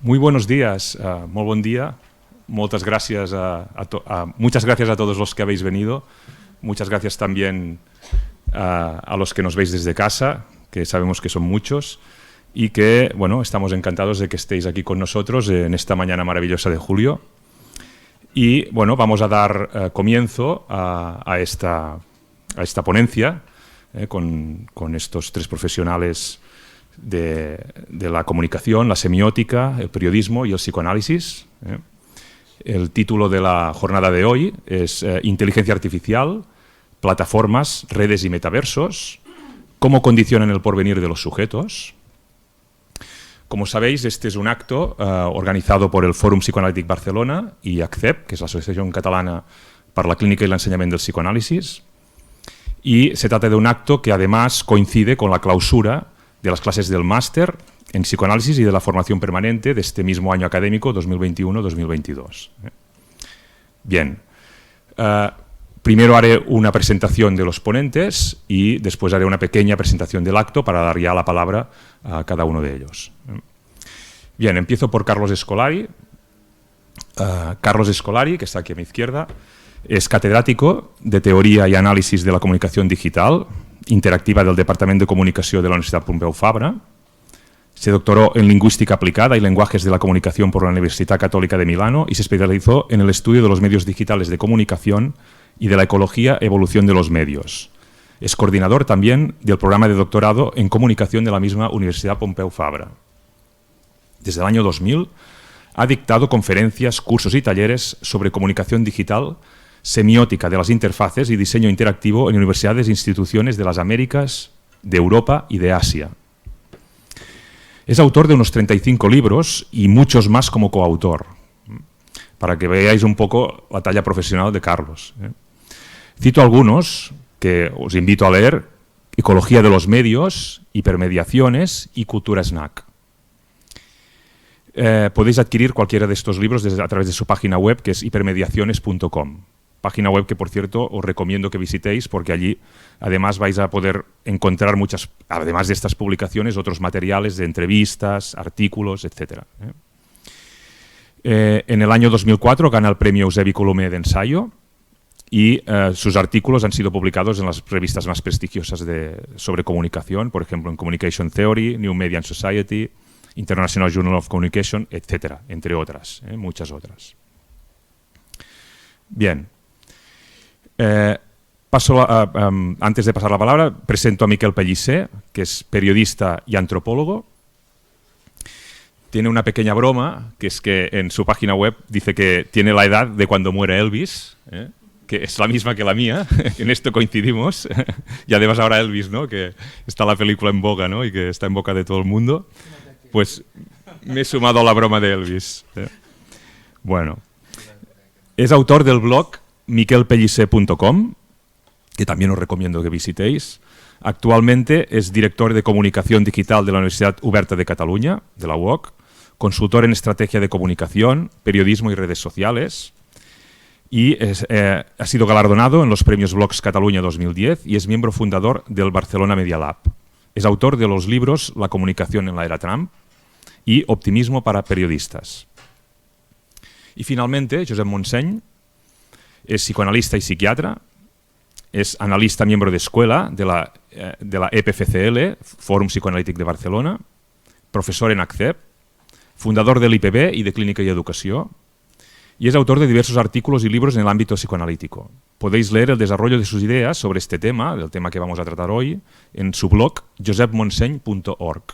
Muy buenos días, muy buen día. Muchas gracias a todos los que habéis venido. Muchas gracias también a los que nos veis desde casa, que sabemos que son muchos, y que, bueno, estamos encantados de que estéis aquí con nosotros en esta mañana maravillosa de julio. Y, bueno, vamos a dar comienzo a esta ponencia con estos tres profesionales de la comunicación, la semiótica, el periodismo y el psicoanálisis. El título de la jornada de hoy es Inteligencia Artificial, plataformas, redes y metaversos, cómo condicionan el porvenir de los sujetos. Como sabéis, este es un acto organizado por el Fòrum Psicoanalític Barcelona y ACCEP, que es la Asociación Catalana para la Clínica y el Enseñamiento del Psicoanálisis, y se trata de un acto que además coincide con la clausura de las clases del máster en psicoanálisis y de la formación permanente de este mismo año académico 2021-2022. Bien, primero haré una presentación de los ponentes y después haré una pequeña presentación del acto para dar ya la palabra a cada uno de ellos. Bien, empiezo por Carlos Escolari. Carlos Escolari, que está aquí a mi izquierda, es catedrático de Teoria y Análisis de la Comunicación Digital Interactiva del Departament de Comunicació de la Universitat Pompeu Fabra. Se doctoró en Lingüística Aplicada y Lenguajes de la Comunicación por la Universidad Católica de Milano y se especializó en el estudio de los medios digitales de comunicación y de la ecología evolución de los medios. Es coordinador también del programa de doctorado en comunicación de la misma Universidad Pompeu Fabra. Desde el año 2000 ha dictado conferencias, cursos y talleres sobre comunicación digital, semiótica de las interfaces y diseño interactivo en universidades e instituciones de las Américas, de Europa y de Asia. Es autor de unos 35 libros y muchos más como coautor, para que veáis un poco la talla profesional de Carlos. Cito algunos que os invito a leer: Ecología de los medios, Hipermediaciones y Cultura Snack. Podéis adquirir cualquiera de estos libros a través de su página web, que es hipermediaciones.com. Página web que, por cierto, os recomiendo que visitéis porque allí además vais a poder encontrar muchas, además de estas publicaciones, otros materiales de entrevistas, artículos, etc. En el año 2004 gana el premio Eusebi Colomer de ensayo y sus artículos han sido publicados en las revistas más prestigiosas sobre comunicación, por ejemplo, en Communication Theory, New Media and Society, International Journal of Communication, etc., entre otras, muchas otras. Bien. Antes de pasar la palabra, presento a Miquel Pellicer, que es periodista y antropólogo. Tiene una pequeña broma, que es que en su página web dice que tiene la edad de cuando muere Elvis, que es la misma que la mía, en esto coincidimos, y además ahora Elvis, ¿no?, que está la película en boga, ¿no?, y que está en boca de todo el mundo, pues me he sumado a la broma de Elvis. Bueno, es autor del blog miquelpellicer.com, que también os recomiendo que visitéis. Actualmente es director de Comunicación Digital de la Universidad Oberta de Cataluña, de la UOC, consultor en estrategia de comunicación, periodismo y redes sociales, y ha sido galardonado en los premios Blogs Cataluña 2010 y es miembro fundador del Barcelona Media Lab. Es autor de los libros La comunicación en la era Trump y Optimismo para periodistas. Y finalmente, Josep Montseny es psicoanalista y psiquiatra, es analista miembro de escuela de la EPFCL, Fòrum Psicoanalític de Barcelona, profesor en ACCEP, fundador del IPB y de Clínica y Educación, y es autor de diversos artículos y libros en el ámbito psicoanalítico. Podéis leer el desarrollo de sus ideas sobre este tema, del tema que vamos a tratar hoy, en su blog josepmontseny.org.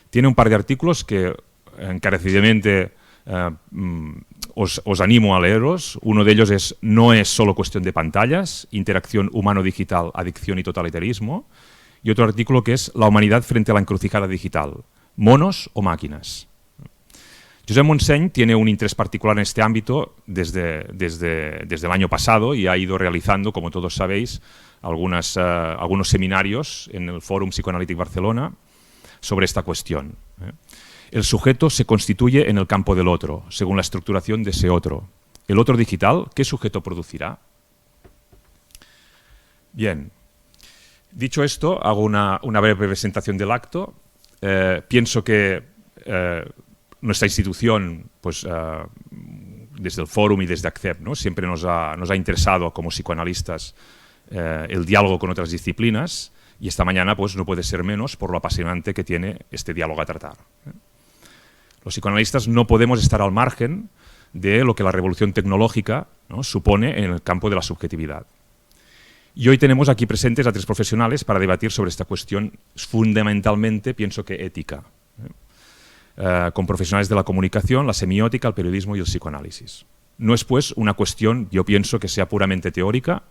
Tiene un par de artículos que encarecidamente os animo a leeros. Uno de ellos es No es solo cuestión de pantallas, interacción humano-digital, adicción y totalitarismo. Y otro artículo que es La humanidad frente a la encrucijada digital, monos o máquinas. Josep Montseny tiene un interés particular en este ámbito desde el año pasado y ha ido realizando, como todos sabéis, algunos seminarios en el Fòrum Psicoanalític Barcelona sobre esta cuestión. El sujeto se constituye en el campo del otro, según la estructuración de ese otro. El otro digital, ¿qué sujeto producirá? Bien, dicho esto, hago una breve presentación del acto. Pienso que Nuestra institución, pues desde el Fórum y desde ACCEP, ¿no? Siempre nos ha interesado como psicoanalistas el diálogo con otras disciplinas, y esta mañana pues no puede ser menos por lo apasionante que tiene este diálogo a tratar. Los psicoanalistas no podemos estar al margen de lo que la revolución tecnológica, ¿no?, supone en el campo de la subjetividad. Y hoy tenemos aquí presentes a 3 profesionales para debatir sobre esta cuestión fundamentalmente, pienso que ética, con profesionales de la comunicación, la semiótica, el periodismo y el psicoanálisis. No es pues una cuestión, yo pienso, que sea puramente teórica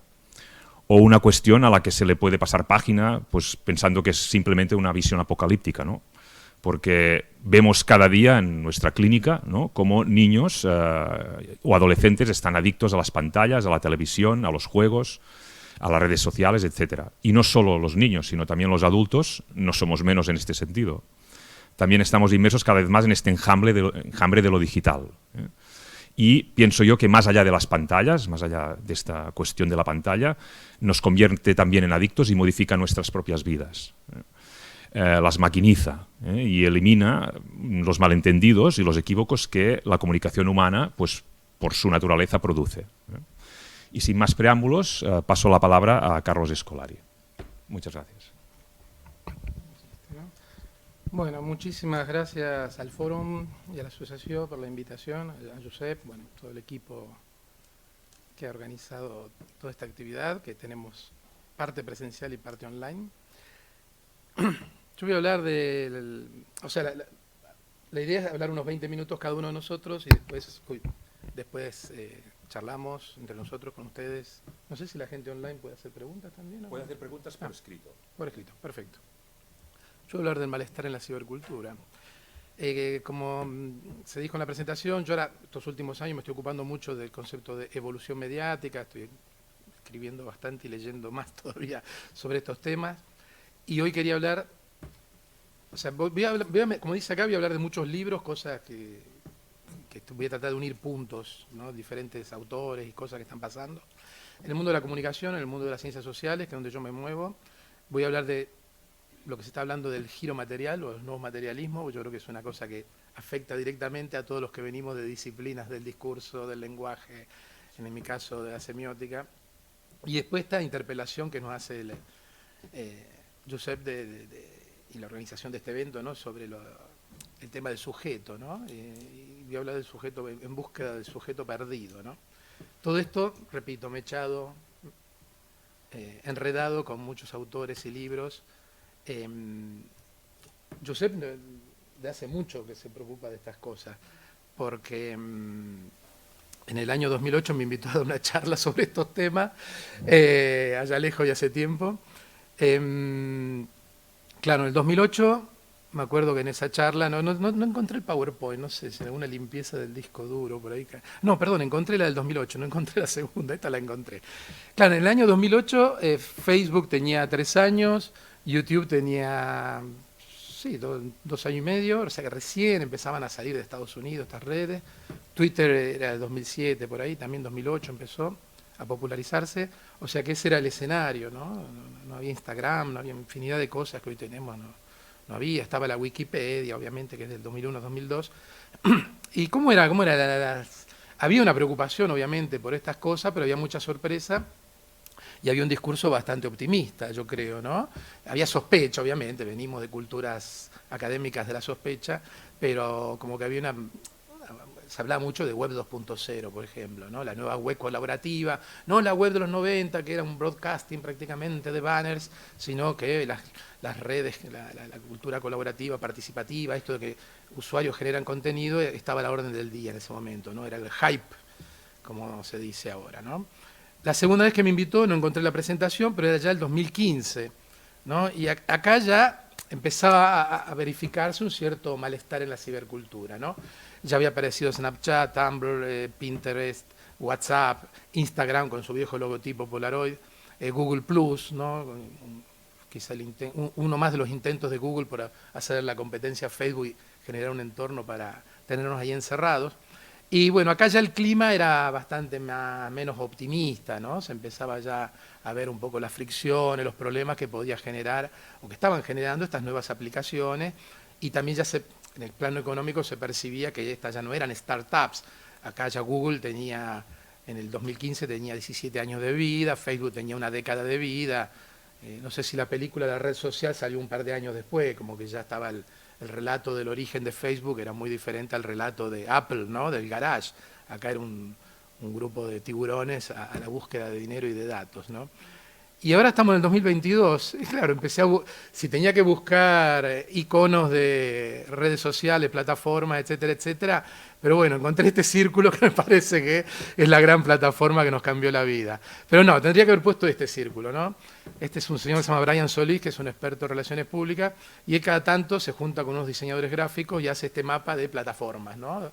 o una cuestión a la que se le puede pasar página pues pensando que es simplemente una visión apocalíptica, ¿no? Porque vemos cada día en nuestra clínica, ¿no?, cómo niños o adolescentes están adictos a las pantallas, a la televisión, a los juegos, a las redes sociales, etc. Y no solo los niños, sino también los adultos no somos menos en este sentido. También estamos inmersos cada vez más en este enjambre de lo digital. Y pienso yo que más allá de las pantallas, más allá de esta cuestión de la pantalla, nos convierte también en adictos y modifica nuestras propias vidas. Las maquiniza y elimina los malentendidos y los equívocos que la comunicación humana, pues por su naturaleza, produce. Y sin más preámbulos, paso la palabra a Carlos Escolari. Muchas gracias. Bueno, muchísimas gracias al Fórum y a la Asociación por la invitación, a Josep, bueno, todo el equipo que ha organizado toda esta actividad, que tenemos parte presencial y parte online. Yo voy a hablar de... la idea es hablar unos 20 minutos cada uno de nosotros y después charlamos entre nosotros con ustedes. No sé si la gente online puede hacer preguntas también. Puede hacer preguntas por escrito. Por escrito, perfecto. Yo voy a hablar del malestar en la cibercultura. Como se dijo en la presentación, yo ahora, estos últimos años, me estoy ocupando mucho del concepto de evolución mediática, estoy escribiendo bastante y leyendo más todavía sobre estos temas. Y hoy quería hablar, o sea, como dice acá, voy a hablar de muchos libros, cosas que voy a tratar de unir puntos, ¿no?, diferentes autores y cosas que están pasando. En el mundo de la comunicación, en el mundo de las ciencias sociales, que es donde yo me muevo, voy a hablar de lo que se está hablando del giro material o los nuevos materialismos. Yo creo que es una cosa que afecta directamente a todos los que venimos de disciplinas del discurso, del lenguaje, en mi caso de la semiótica. Y después esta interpelación que nos hace Josep y la organización de este evento, ¿no?, sobre el tema del sujeto, ¿no? Y voy a hablar del sujeto en búsqueda del sujeto perdido, ¿no? Todo esto, repito, mechado, enredado con muchos autores y libros. Josep de hace mucho que se preocupa de estas cosas, porque en el año 2008 me invitó a dar una charla sobre estos temas, allá lejos y hace tiempo. Claro, en el 2008 me acuerdo que en esa charla no encontré el PowerPoint, no sé si alguna limpieza del disco duro por ahí. No, perdón, encontré la del 2008, no encontré la segunda, esta la encontré. Claro, en el año 2008 Facebook tenía 3 años, YouTube tenía, sí, 2 años y medio, o sea que recién empezaban a salir de Estados Unidos estas redes. Twitter era de 2007, por ahí, también 2008 empezó a popularizarse, o sea que ese era el escenario, ¿no? No había Instagram, no había infinidad de cosas que hoy tenemos, no había, estaba la Wikipedia, obviamente, que es del 2001-2002. ¿Y cómo era? Había una preocupación, obviamente, por estas cosas, pero había mucha sorpresa. Y había un discurso bastante optimista, yo creo, ¿no? Había sospecha, obviamente, venimos de culturas académicas de la sospecha, pero como que había se hablaba mucho de web 2.0, por ejemplo, ¿no? La nueva web colaborativa, no la web de los 90, que era un broadcasting prácticamente de banners, sino que las redes, la cultura colaborativa, participativa, esto de que usuarios generan contenido, estaba a la orden del día en ese momento, ¿no? Era el hype, como se dice ahora, ¿no? La segunda vez que me invitó, no encontré la presentación, pero era ya el 2015, ¿no? Y acá ya empezaba a verificarse un cierto malestar en la cibercultura, ¿no? Ya había aparecido Snapchat, Tumblr, Pinterest, WhatsApp, Instagram con su viejo logotipo Polaroid, Google Plus, ¿no? Quizá uno más de los intentos de Google por hacer la competencia a Facebook y generar un entorno para tenernos ahí encerrados. Y bueno, acá ya el clima era bastante menos optimista, ¿no? Se empezaba ya a ver un poco las fricciones, los problemas que podía generar o que estaban generando estas nuevas aplicaciones, y también ya en el plano económico se percibía que estas ya no eran startups. Acá ya Google tenía, en el 2015 tenía 17 años de vida, Facebook tenía una década de vida. No sé si la película de la red social salió un par de años después, como que ya estaba el relato del origen de Facebook, era muy diferente al relato de Apple, ¿no? Del garage. Acá era un grupo de tiburones a la búsqueda de dinero y de datos, ¿no? Y ahora estamos en el 2022, y claro, si tenía que buscar iconos de redes sociales, plataformas, etcétera, etcétera, pero bueno, encontré este círculo que me parece que es la gran plataforma que nos cambió la vida. Pero no, tendría que haber puesto este círculo, ¿no? Este es un señor que se llama Brian Solís, que es un experto en relaciones públicas, y él cada tanto se junta con unos diseñadores gráficos y hace este mapa de plataformas, ¿no?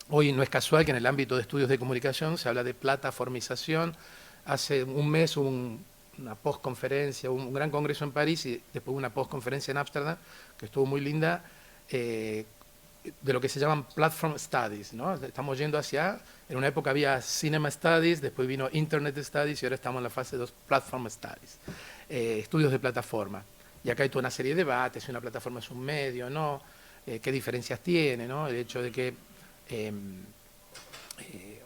Hoy no es casual que en el ámbito de estudios de comunicación se habla de plataformización. Hace un mes hubo una postconferencia, un gran congreso en París y después una postconferencia en Ámsterdam, que estuvo muy linda, de lo que se llaman Platform Studies, ¿no? Estamos yendo en una época había Cinema Studies, después vino Internet Studies y ahora estamos en la fase 2, Platform Studies, estudios de plataforma. Y acá hay toda una serie de debates, si una plataforma es un medio, ¿no? ¿Qué diferencias tiene, ¿no? El hecho de que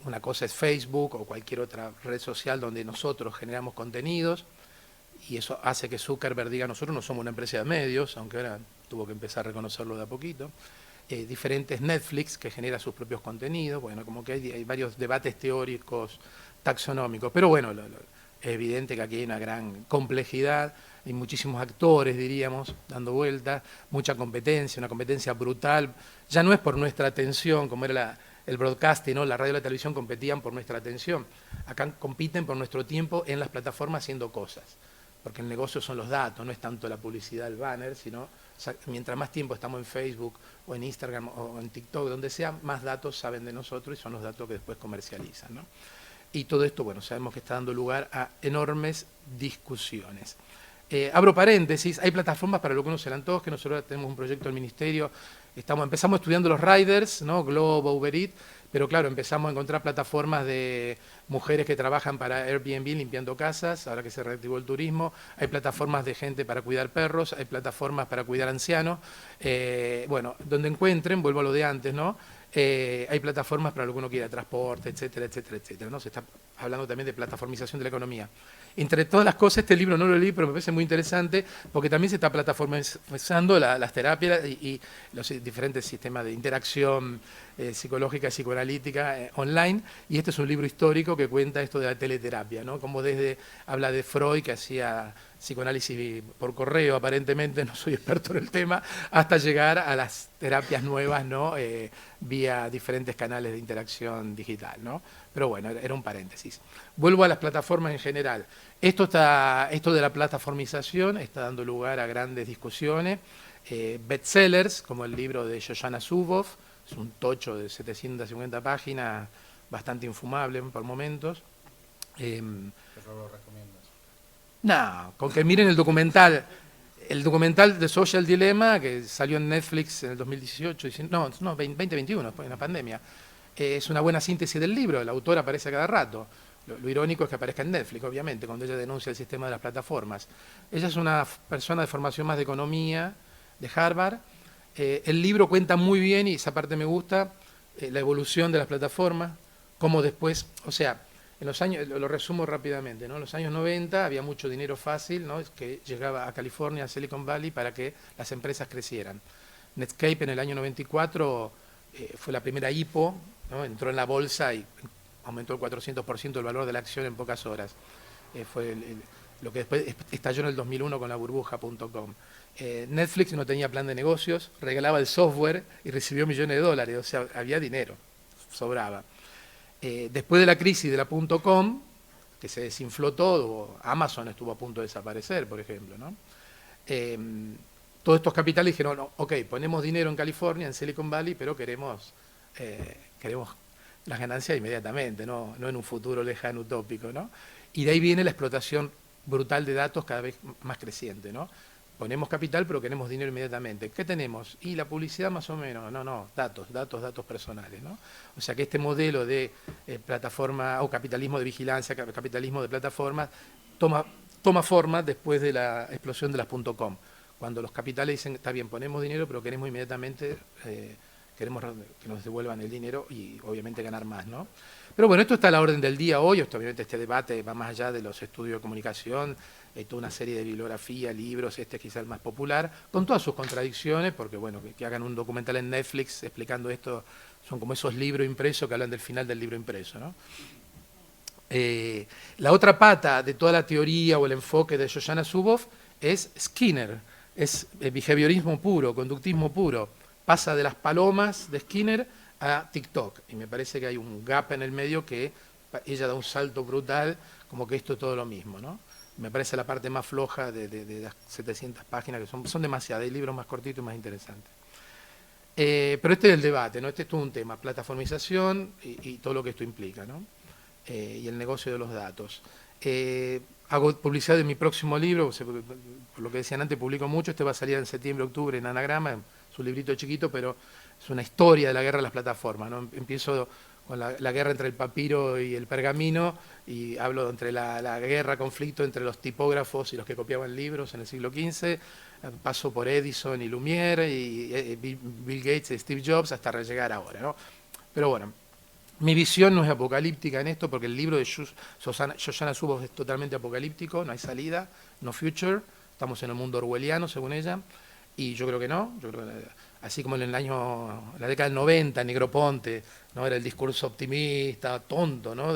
una cosa es Facebook o cualquier otra red social donde nosotros generamos contenidos y eso hace que Zuckerberg diga nosotros no somos una empresa de medios, aunque ahora tuvo que empezar a reconocerlo de a poquito. Diferentes Netflix que genera sus propios contenidos, bueno, como que hay varios debates teóricos, taxonómicos, pero bueno, es evidente que aquí hay una gran complejidad, hay muchísimos actores, diríamos, dando vueltas, mucha competencia, una competencia brutal, ya no es por nuestra atención, como era el broadcasting, ¿no? La radio y la televisión competían por nuestra atención. Acá compiten por nuestro tiempo en las plataformas haciendo cosas, porque el negocio son los datos, no es tanto la publicidad, el banner, sino mientras más tiempo estamos en Facebook o en Instagram o en TikTok, donde sea, más datos saben de nosotros y son los datos que después comercializan, ¿no? Y todo esto, bueno, sabemos que está dando lugar a enormes discusiones. Abro paréntesis, hay plataformas para lo que uno se le antoja, que nosotros tenemos un proyecto del Ministerio, empezamos estudiando los riders, ¿no? Globo, Uber Eats, pero claro, empezamos a encontrar plataformas de mujeres que trabajan para Airbnb limpiando casas, ahora que se reactivó el turismo, hay plataformas de gente para cuidar perros, hay plataformas para cuidar ancianos, bueno, donde encuentren, vuelvo a lo de antes, ¿no? Hay plataformas para lo que uno quiera, transporte, etcétera, etcétera, etcétera, ¿no? Se está hablando también de plataformización de la economía. Entre todas las cosas, este libro no lo leí, pero me parece muy interesante porque también se está plataformizando las terapias y los diferentes sistemas de interacción psicológica y psicoanalítica online. Y este es un libro histórico que cuenta esto de la teleterapia, ¿no? Como habla de Freud, que hacía psicoanálisis por correo, aparentemente, no soy experto en el tema, hasta llegar a las terapias nuevas, ¿no? Vía diferentes canales de interacción digital, ¿no? Pero bueno, era un paréntesis. Vuelvo a las plataformas en general. Esto de la plataformización está dando lugar a grandes discusiones. Bestsellers, como el libro de Shoshana Zuboff, es un tocho de 750 páginas, bastante infumable por momentos. ¿Pero lo recomiendas? No, con que miren el documental de Social Dilemma, que salió en Netflix en el 2018, 2021, después de la pandemia. Es una buena síntesis del libro, el autor aparece a cada rato. Lo irónico es que aparezca en Netflix, obviamente, cuando ella denuncia el sistema de las plataformas. Ella es una persona de formación más de economía, de Harvard. El libro cuenta muy bien, y esa parte me gusta, la evolución de las plataformas, cómo después, o sea, en los años, lo resumo rápidamente, ¿no? En los años 90 había mucho dinero fácil, ¿no? Que llegaba a California, a Silicon Valley, para que las empresas crecieran. Netscape en el año 94 fue la primera IPO, ¿no? Entró en la bolsa y aumentó el 400% el valor de la acción en pocas horas. Fue lo que después estalló en el 2001 con la burbuja.com. Netflix no tenía plan de negocios, regalaba el software y recibió millones de dólares, o sea, había dinero, sobraba. Después de la crisis de la .com, que se desinfló todo, Amazon estuvo a punto de desaparecer, por ejemplo, ¿no? Todos estos capitales dijeron, no, ok, ponemos dinero en California, en Silicon Valley, pero queremos las ganancias inmediatamente, no en un futuro lejano utópico, ¿no? Y de ahí viene la explotación brutal de datos cada vez más creciente, ¿no? Ponemos capital, pero queremos dinero inmediatamente. ¿Qué tenemos? Y la publicidad más o menos, datos personales, ¿no? O sea que este modelo de plataforma o capitalismo de vigilancia, capitalismo de plataformas, toma forma después de la explosión de las .com. cuando los capitales dicen, está bien, ponemos dinero, pero queremos inmediatamente, queremos que nos devuelvan el dinero y obviamente ganar más, ¿no? Pero bueno, esto está a la orden del día hoy, obviamente este debate va más allá de los estudios de comunicación, hay toda una serie de bibliografía, libros, este es quizá el más popular, con todas sus contradicciones, porque bueno, que hagan un documental en Netflix explicando esto, son como esos libros impresos que hablan del final del libro impreso, ¿no? La otra pata de toda la teoría o el enfoque de Shoshana Zuboff es Skinner, es behaviorismo puro, conductismo puro, pasa de las palomas de Skinner a TikTok, y me parece que hay un gap en el medio que ella da un salto brutal, como que esto es todo lo mismo, ¿no? Me parece la parte más floja de las 700 páginas, que son demasiadas, hay libros más cortitos y más interesantes. Pero este es el debate, ¿no? Este es todo un tema, plataformización y todo lo que esto implica, ¿no? Y el negocio de los datos. Hago publicidad de mi próximo libro, por lo que decían antes, publico mucho, este va a salir en septiembre, octubre en Anagrama, es un librito chiquito, pero es una historia de la guerra de las plataformas, ¿no? Empiezo con la guerra entre el papiro y el pergamino, y hablo entre la guerra, conflicto entre los tipógrafos y los que copiaban libros en el siglo XV, paso por Edison y Lumière, y Bill Gates y Steve Jobs, hasta llegar ahora, ¿no? Pero bueno, mi visión no es apocalíptica en esto, porque el libro de Shoshana Zuboff es totalmente apocalíptico, no hay salida, no future, estamos en el mundo orwelliano, según ella, y yo creo que no, yo creo que así como en la década del 90, Negroponte, ¿no? Era el discurso optimista, tonto, ¿no?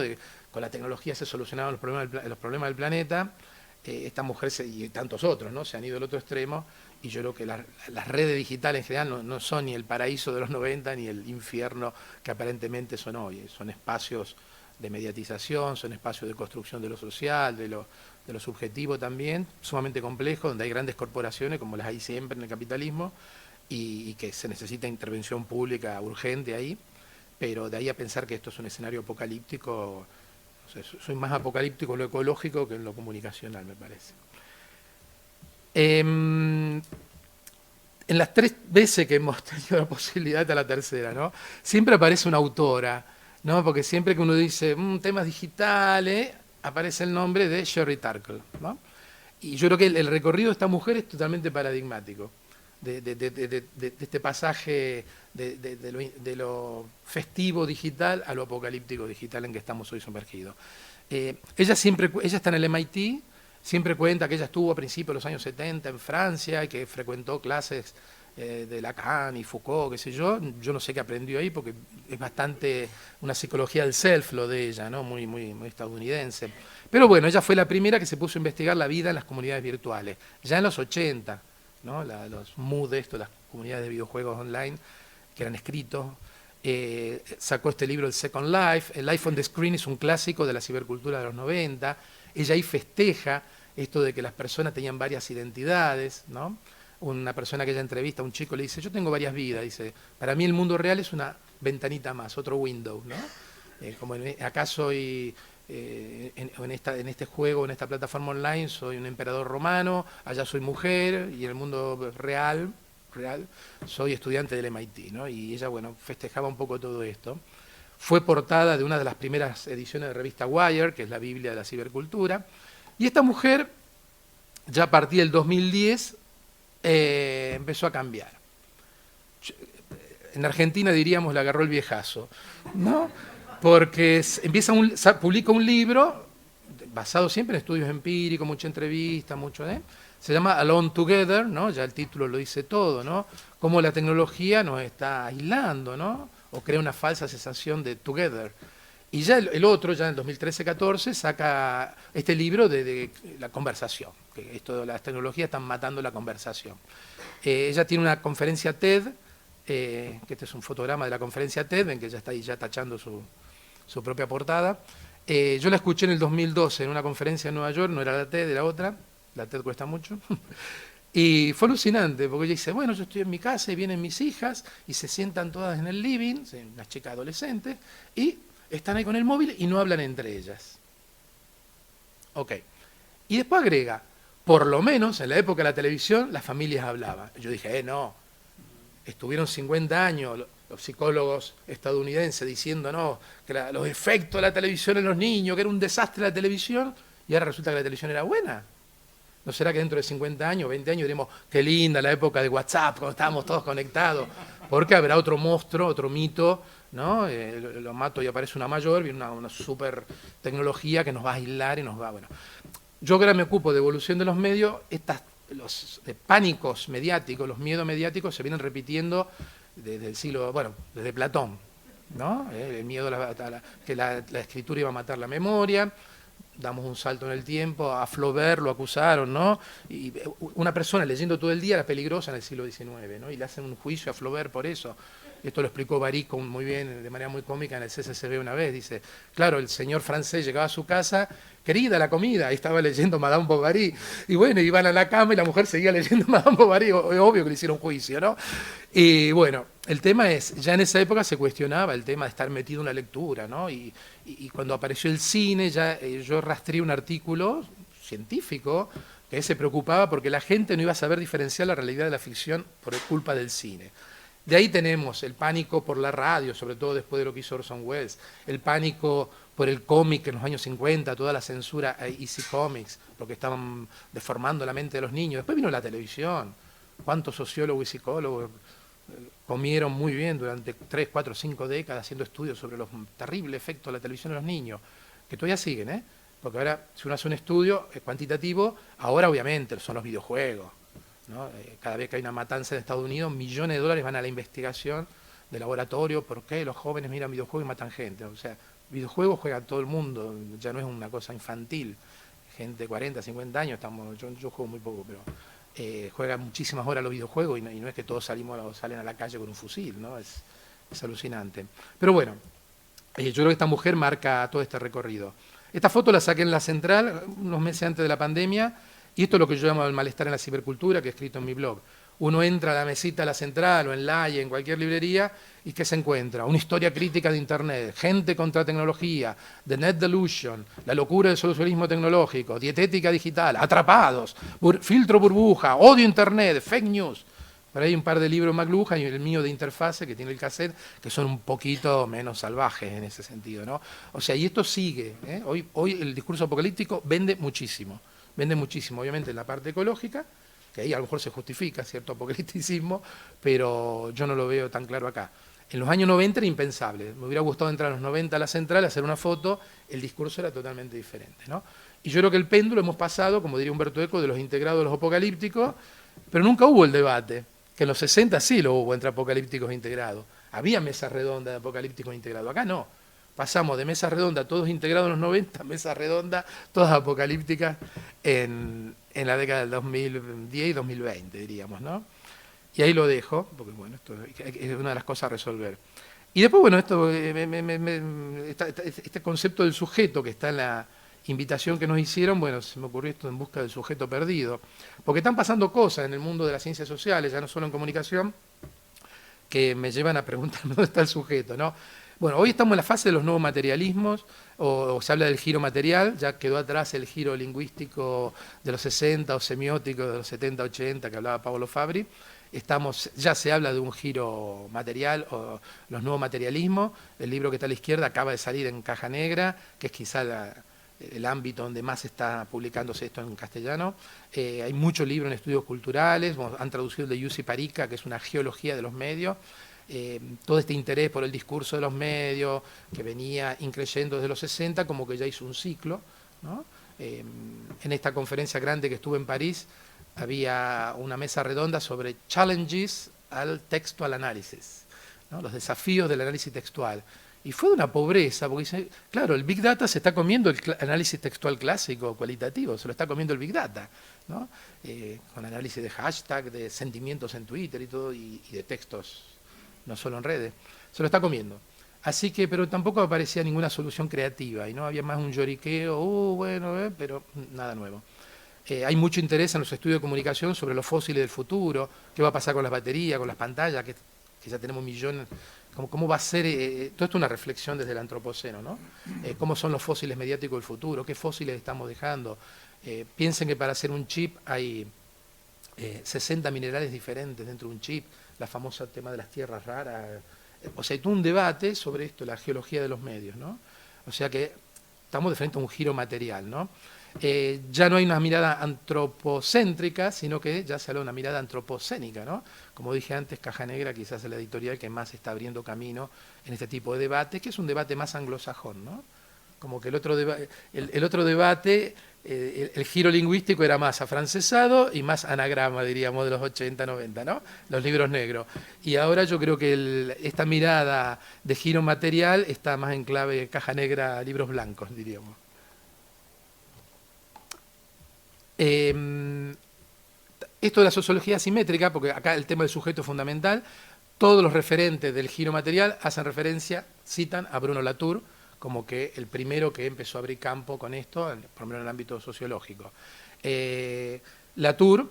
Con la tecnología se solucionaban los problemas del planeta, esta mujer y tantos otros, ¿no? Se han ido al otro extremo, y yo creo que las redes digitales en general no son ni el paraíso de los 90 ni el infierno que aparentemente son hoy, son espacios de mediatización, son espacios de construcción de lo social, de lo subjetivo también, sumamente complejos, donde hay grandes corporaciones, como las hay siempre en el capitalismo, y que se necesita intervención pública urgente ahí, pero de ahí a pensar que esto es un escenario apocalíptico, o sea, soy más apocalíptico en lo ecológico que en lo comunicacional, me parece. En las 3 veces que hemos tenido la posibilidad, esta la tercera, ¿no? Siempre aparece una autora, ¿no? Porque siempre que uno dice temas digitales, aparece el nombre de Sherry Turkle, ¿no? Y yo creo que el recorrido de esta mujer es totalmente paradigmático, de este pasaje de lo festivo digital a lo apocalíptico digital en que estamos hoy sumergidos. Ella está en el MIT, siempre cuenta que ella estuvo a principios de los años 70 en Francia y que frecuentó clases de Lacan y Foucault, qué sé yo. Yo no sé qué aprendió ahí porque es bastante una psicología del self lo de ella, ¿no? Muy estadounidense. Pero bueno, ella fue la primera que se puso a investigar la vida en las comunidades virtuales, ya en los 80, ¿no? Los MOOD, las comunidades de videojuegos online que eran escritos. Sacó este libro, el Second Life. El Life on the Screen es un clásico de la cibercultura de los 90. Ella ahí festeja esto de que las personas tenían varias identidades, ¿no? Una persona que ella entrevista a un chico le dice, yo tengo varias vidas, dice, para mí el mundo real es una ventanita más, otro window, ¿no? Como acá soy, en este juego, en esta plataforma online, soy un emperador romano, allá soy mujer, y en el mundo real soy estudiante del MIT, ¿no? Y ella, bueno, festejaba un poco todo esto. Fue portada de una de las primeras ediciones de revista Wired, que es la Biblia de la cibercultura, y esta mujer, ya a partir del 2010, empezó a cambiar. En Argentina diríamos le agarró el viejazo, ¿no? Porque publica un libro basado siempre en estudios empíricos, mucha entrevista, se llama Alone Together, ¿no? Ya el título lo dice todo, ¿no? Cómo la tecnología nos está aislando, ¿no? O crea una falsa sensación de together. Y ya el otro, ya en el 2013-14, saca este libro de la conversación, que las tecnologías están matando la conversación. Ella tiene una conferencia TED, que este es un fotograma de la conferencia TED, ven que ella está ahí ya tachando su propia portada. Yo la escuché en el 2012 en una conferencia en Nueva York, no era la TED, era otra, la TED cuesta mucho. Y fue alucinante, porque ella dice, bueno, yo estoy en mi casa y vienen mis hijas y se sientan todas en el living, unas chicas adolescentes, y están ahí con el móvil y no hablan entre ellas. Ok. Y después agrega, por lo menos en la época de la televisión las familias hablaban. Yo dije, no, estuvieron 50 años los psicólogos estadounidenses diciendo, no, que los efectos de la televisión en los niños, que era un desastre la televisión, y ahora resulta que la televisión era buena. ¿No será que dentro de 50 años, 20 años diremos, qué linda la época de WhatsApp, cuando estábamos todos conectados? Porque habrá otro monstruo, otro mito, ¿no? Lo mato y aparece una mayor, viene una super tecnología que nos va a aislar y nos va, bueno. Yo que ahora me ocupo de evolución de los medios, los pánicos mediáticos, los miedos mediáticos se vienen repitiendo desde el siglo, bueno, desde Platón, ¿no? El miedo que la escritura iba a matar la memoria. Damos un salto en el tiempo, a Flaubert lo acusaron, ¿no? Y una persona leyendo todo el día era peligrosa en el siglo XIX, ¿no? Y le hacen un juicio a Flaubert por eso. Esto lo explicó Barico muy bien, de manera muy cómica, en el CCCB una vez. Dice, claro, el señor francés llegaba a su casa, querida la comida, y estaba leyendo Madame Bovary. Y bueno, iban a la cama y la mujer seguía leyendo Madame Bovary, obvio que le hicieron juicio, ¿no? Y bueno, el tema es, ya en esa época se cuestionaba el tema de estar metido en la lectura, ¿no? Y cuando apareció el cine, ya yo rastreé un artículo científico que se preocupaba porque la gente no iba a saber diferenciar la realidad de la ficción por culpa del cine. De ahí tenemos el pánico por la radio, sobre todo después de lo que hizo Orson Welles, el pánico por el cómic en los años 50, toda la censura a Easy Comics, porque estaban deformando la mente de los niños. Después vino la televisión. ¿Cuántos sociólogos y psicólogos comieron muy bien durante 3, 4, 5 décadas haciendo estudios sobre los terribles efectos de la televisión en los niños? Que todavía siguen, ¿eh? Porque ahora, si uno hace un estudio cuantitativo, ahora obviamente son los videojuegos, ¿no? Cada vez que hay una matanza en Estados Unidos, millones de dólares van a la investigación de laboratorio, por qué los jóvenes miran videojuegos y matan gente. O sea, videojuegos juega todo el mundo, ya no es una cosa infantil. Gente de 40, 50 años, yo juego muy poco, pero juegan muchísimas horas los videojuegos y no es que todos salen a la calle con un fusil, ¿no? Es alucinante. Pero bueno, yo creo que esta mujer marca todo este recorrido. Esta foto la saqué en La Central unos meses antes de la pandemia, y esto es lo que yo llamo el malestar en la cibercultura, que he escrito en mi blog. Uno entra a la mesita de La Central o en Laie, en cualquier librería, y ¿qué se encuentra? Una historia crítica de Internet, gente contra tecnología, The Net Delusion, la locura del solucionismo tecnológico, dietética digital, atrapados, filtro burbuja, odio Internet, fake news. Por ahí hay un par de libros McLuhan y el mío de interfase, que tiene el cassette, que son un poquito menos salvajes en ese sentido, ¿no? O sea, y esto sigue, ¿eh? Hoy el discurso apocalíptico vende muchísimo, obviamente en la parte ecológica, que ahí a lo mejor se justifica cierto apocalipticismo, pero yo no lo veo tan claro acá. En los años 90 era impensable, me hubiera gustado entrar a los 90 a La Central, hacer una foto, el discurso era totalmente diferente, ¿no? Y yo creo que el péndulo hemos pasado, como diría Humberto Eco, de los integrados a los apocalípticos, pero nunca hubo el debate, que en los 60 sí lo hubo entre apocalípticos e integrados. Había mesas redondas de apocalípticos e integrados, acá no. Pasamos de mesas redondas, todos integrados en los 90, mesas redondas, todas apocalípticas en la década del 2010 y 2020, diríamos, ¿no? Y ahí lo dejo, porque bueno, esto es una de las cosas a resolver. Y después, bueno, este concepto del sujeto que está en la invitación que nos hicieron, bueno, se me ocurrió esto en busca del sujeto perdido, porque están pasando cosas en el mundo de las ciencias sociales, ya no solo en comunicación, que me llevan a preguntarme dónde está el sujeto, ¿no? Bueno, hoy estamos en la fase de los nuevos materialismos, o se habla del giro material, ya quedó atrás el giro lingüístico de los 60 o semiótico de los 70, 80 que hablaba Paolo Fabri. Ya se habla de un giro material o los nuevos materialismos. El libro que está a la izquierda acaba de salir en caja negra, que es quizá el ámbito donde más está publicándose esto en castellano. Hay muchos libros en estudios culturales, han traducido el de Yussi Parica, que es una geología de los medios. Todo este interés por el discurso de los medios, que venía increyendo desde los 60, como que ya hizo un ciclo, ¿no? En esta conferencia grande que estuve en París, había una mesa redonda sobre challenges al textual análisis, ¿no? Los desafíos del análisis textual. Y fue de una pobreza, porque dice, claro, el Big Data se está comiendo el análisis textual clásico, cualitativo, se lo está comiendo el Big Data, ¿no? Con análisis de hashtag, de sentimientos en Twitter y todo, y de textos, no solo en redes, se lo está comiendo. Así que, pero tampoco aparecía ninguna solución creativa, y no había más un lloriqueo, bueno, pero nada nuevo. Hay mucho interés en los estudios de comunicación sobre los fósiles del futuro, qué va a pasar con las baterías, con las pantallas, que ya tenemos millones, cómo va a ser, todo esto es una reflexión desde el antropoceno, ¿no? Cómo son los fósiles mediáticos del futuro, qué fósiles estamos dejando. Piensen que para hacer un chip hay 60 minerales diferentes dentro de un chip, la famosa tema de las tierras raras. O sea, hay todo un debate sobre esto, la geología de los medios, ¿no? O sea que estamos de frente a un giro material, ¿no? Ya no hay una mirada antropocéntrica, sino que ya se habla de una mirada antropocénica, ¿no? Como dije antes, Caja Negra quizás es la editorial que más está abriendo camino en este tipo de debate, que es un debate más anglosajón, ¿no? Como que el otro debate, el giro lingüístico era más afrancesado y más anagrama, diríamos, de los 80, 90, ¿no? Los libros negros. Y ahora yo creo que esta mirada de giro material está más en clave Caja Negra, libros blancos, diríamos. Esto de la sociología asimétrica, porque acá el tema del sujeto es fundamental, todos los referentes del giro material hacen referencia, citan a Bruno Latour, como que el primero que empezó a abrir campo con esto, por lo menos en el ámbito sociológico. Latour,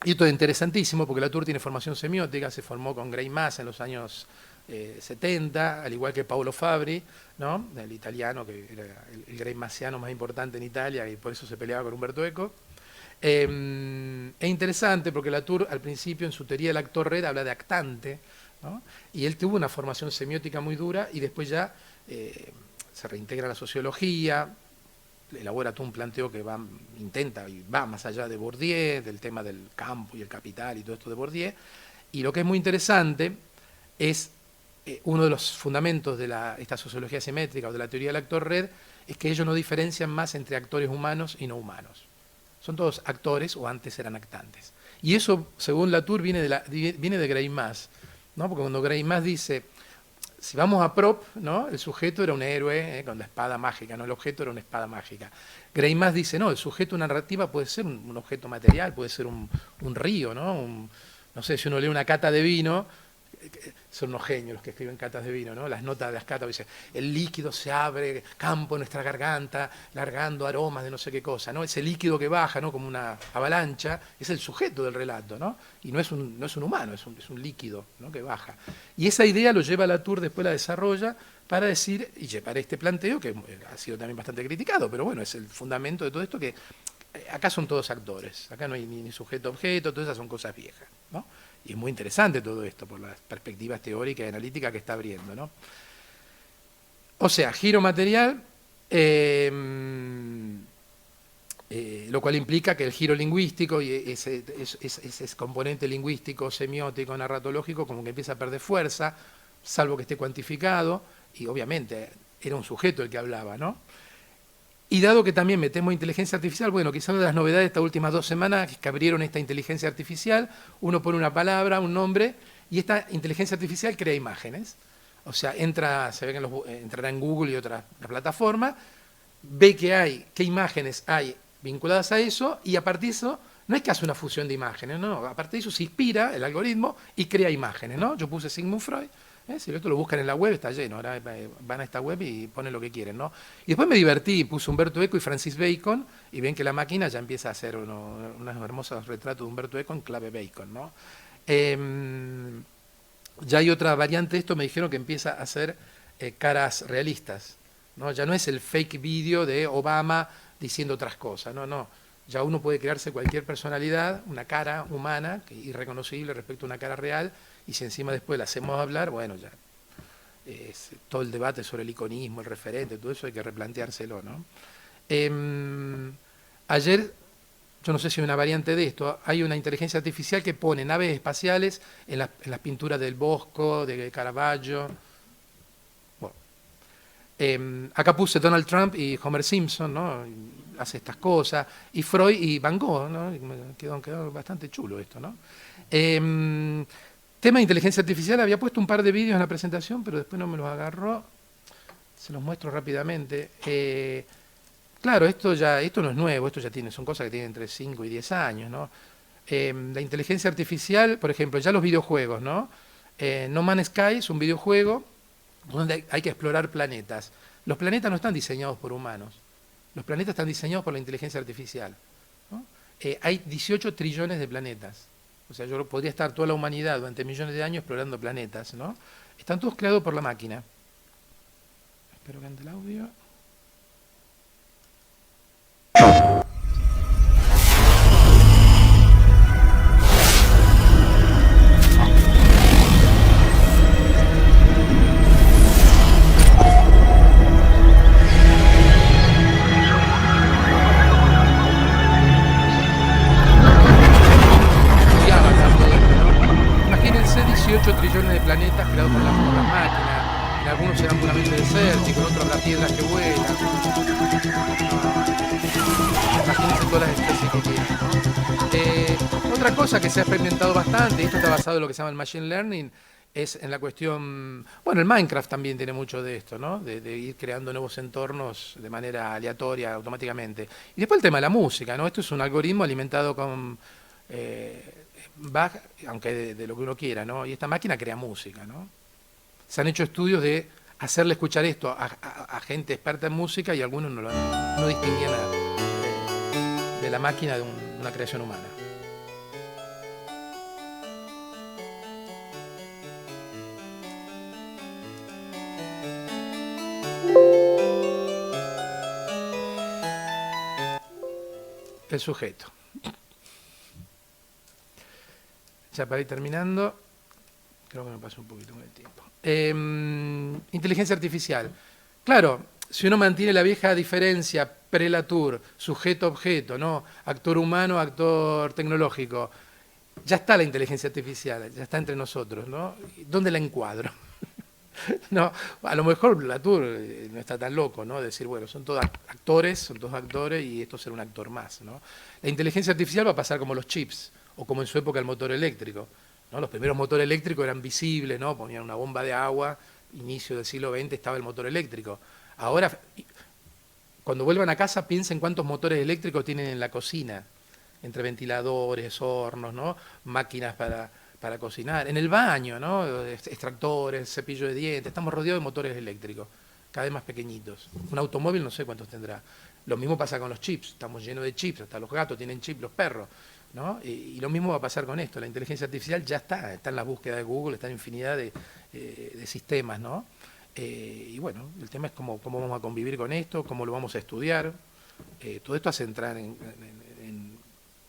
y esto es interesantísimo, porque Latour tiene formación semiótica, se formó con Greimas en los años 70, al igual que Paolo Fabri, ¿no? El italiano, que era el greimasiano más importante en Italia, y por eso se peleaba con Umberto Eco. Es interesante porque Latour al principio en su teoría del actor red habla de actante, ¿no? Y él tuvo una formación semiótica muy dura y después ya se reintegra a la sociología, elabora todo un planteo que intenta y va más allá de Bourdieu, del tema del campo y el capital y todo esto de Bourdieu. Y lo que es muy interesante es uno de los fundamentos de esta sociología simétrica o de la teoría del actor red, es que ellos no diferencian más entre actores humanos y no humanos. Son todos actores o antes eran actantes. Y eso, según Latour, viene de Greimas, ¿no? Porque cuando Greimas dice, si vamos a Prop, ¿no? El sujeto era un héroe con la espada mágica, ¿no? El objeto era una espada mágica. Greimas dice, no, el sujeto, una narrativa puede ser un objeto material, puede ser un río, ¿no? No sé, si uno lee una cata de vino, son unos genios los que escriben catas de vino, ¿no? Las notas de las catas dicen, el líquido se abre, campo en nuestra garganta, largando aromas de no sé qué cosa, ¿no? Ese líquido que baja, ¿no? Como una avalancha, es el sujeto del relato, ¿no? Y no es un humano, es un líquido, ¿no? Que baja. Y esa idea lo lleva Latour, después la desarrolla para decir, y llevar este planteo, que ha sido también bastante criticado, pero bueno, es el fundamento de todo esto, que acá son todos actores, acá no hay ni sujeto-objeto, todas esas son cosas viejas, ¿no? Y es muy interesante todo esto por las perspectivas teóricas y analíticas que está abriendo, ¿no? O sea, giro material, lo cual implica que el giro lingüístico y ese componente lingüístico, semiótico, narratológico, como que empieza a perder fuerza, salvo que esté cuantificado, y obviamente era un sujeto el que hablaba, ¿no? Y dado que también metemos inteligencia artificial, bueno, quizás una de las novedades de estas últimas 2 semanas es que abrieron esta inteligencia artificial, uno pone una palabra, un nombre, y esta inteligencia artificial crea imágenes. O sea, se ve que entrará en Google y otras plataformas, ve qué imágenes hay vinculadas a eso, y a partir de eso, no es que hace una fusión de imágenes, no, a partir de eso se inspira el algoritmo y crea imágenes, ¿no? Yo puse Sigmund Freud. Si esto lo buscan en la web, está lleno, ahora van a esta web y ponen lo que quieren, ¿no? Y después me divertí, puse Umberto Eco y Francis Bacon, y ven que la máquina ya empieza a hacer unos hermosos retratos de Umberto Eco en clave Bacon, ¿no? Ya hay otra variante de esto, me dijeron que empieza a hacer caras realistas, ¿no? Ya no es el fake video de Obama diciendo otras cosas, no. Ya uno puede crearse cualquier personalidad, una cara humana, irreconocible respecto a una cara real, y si encima después la hacemos hablar, bueno, ya todo el debate sobre el iconismo, el referente, todo eso hay que replanteárselo, ¿no? Ayer, yo no sé si hay una variante de esto, hay una inteligencia artificial que pone naves espaciales en las pinturas del Bosco, de Caravaggio. Bueno. Acá puse Donald Trump y Homer Simpson, ¿no? Hace estas cosas, y Freud y Van Gogh, ¿no? Quedó bastante chulo esto, ¿no? Tema de inteligencia artificial, había puesto un par de vídeos en la presentación, pero después no me los agarró, se los muestro rápidamente. Claro, esto no es nuevo, son cosas que tienen entre 5 y 10 años, ¿no? La inteligencia artificial, por ejemplo, ya los videojuegos, ¿no? No Man's Sky es un videojuego donde hay que explorar planetas. Los planetas no están diseñados por humanos, los planetas están diseñados por la inteligencia artificial, ¿no? Hay 18 trillones de planetas. O sea, yo podría estar toda la humanidad durante millones de años explorando planetas, ¿no? Están todos creados por la máquina. Espero que ande el audio. 18 trillones de planetas creados por las máquinas. En algunos serán puramente desérticos, en otros habrá piedras que vuelan. Imagínense todas las especies que tienen, ¿no? Otra cosa que se ha experimentado bastante, y esto está basado en lo que se llama el machine learning, es en la cuestión, bueno, el Minecraft también tiene mucho de esto, ¿no? De ir creando nuevos entornos de manera aleatoria, automáticamente. Y después el tema de la música, ¿no? Esto es un algoritmo alimentado con Bach, aunque de lo que uno quiera, ¿no? Y esta máquina crea música, ¿no? Se han hecho estudios de hacerle escuchar esto a gente experta en música y algunos no distinguían de la máquina de una creación humana. El sujeto. Ya para ir terminando, creo que me pasó un poquito con el tiempo. Inteligencia artificial. Claro, si uno mantiene la vieja diferencia pre-Latour, sujeto-objeto, ¿no? Actor humano, actor tecnológico, ya está la inteligencia artificial, ya está entre nosotros, ¿no? ¿Dónde la encuadro? No, a lo mejor Latour no está tan loco, ¿no? Decir, bueno, son todos actores y esto será un actor más, ¿no? La inteligencia artificial va a pasar como los chips, o como en su época el motor eléctrico, ¿no? Los primeros motores eléctricos eran visibles, ¿no? Ponían una bomba de agua, inicio del siglo XX estaba el motor eléctrico. Ahora, cuando vuelvan a casa, piensen cuántos motores eléctricos tienen en la cocina, entre ventiladores, hornos, ¿no? Máquinas para cocinar, en el baño, ¿no? Extractores, cepillo de dientes, estamos rodeados de motores eléctricos, cada vez más pequeñitos. Un automóvil no sé cuántos tendrá. Lo mismo pasa con los chips, estamos llenos de chips, hasta los gatos tienen chips, los perros, ¿no? Y lo mismo va a pasar con esto, la inteligencia artificial ya está en la búsqueda de Google, está en infinidad de sistemas, ¿no? Y bueno, el tema es cómo vamos a convivir con esto, cómo lo vamos a estudiar. Todo esto hace entrar en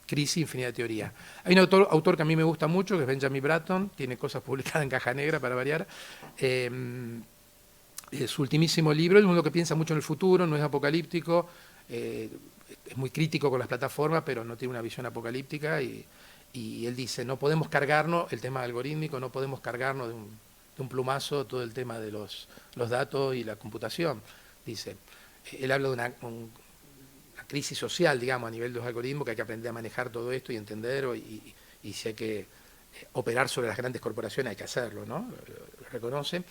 crisis, infinidad de teorías. Hay un autor que a mí me gusta mucho, que es Benjamin Bratton, tiene cosas publicadas en Caja Negra para variar. Su ultimísimo libro, El mundo que piensa mucho en el futuro, no es apocalíptico, es muy crítico con las plataformas, pero no tiene una visión apocalíptica, y él dice, no podemos cargarnos, el tema algorítmico, no podemos cargarnos de un plumazo todo el tema de los datos y la computación. Dice, él habla de una crisis social, digamos, a nivel de los algoritmos, que hay que aprender a manejar todo esto y entender, y si hay que operar sobre las grandes corporaciones, hay que hacerlo, ¿no? Lo reconoce,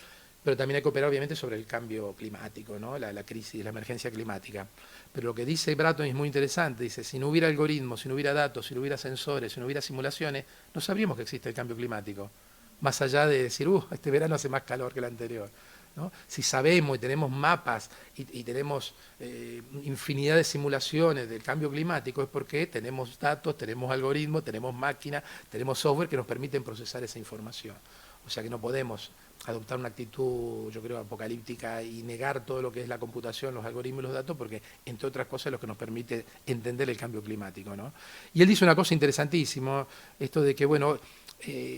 pero también hay que operar, obviamente, sobre el cambio climático, ¿no? La crisis, la emergencia climática. Pero lo que dice Bratton es muy interesante, dice, si no hubiera algoritmos, si no hubiera datos, si no hubiera sensores, si no hubiera simulaciones, no sabríamos que existe el cambio climático, más allá de decir, este verano hace más calor que el anterior, ¿no? Si sabemos y tenemos mapas y tenemos infinidad de simulaciones del cambio climático, es porque tenemos datos, tenemos algoritmos, tenemos máquinas, tenemos software que nos permiten procesar esa información. O sea que no podemos adoptar una actitud, yo creo, apocalíptica y negar todo lo que es la computación, los algoritmos y los datos, porque, entre otras cosas, es lo que nos permite entender el cambio climático, ¿no? Y él dice una cosa interesantísima, esto de que, bueno,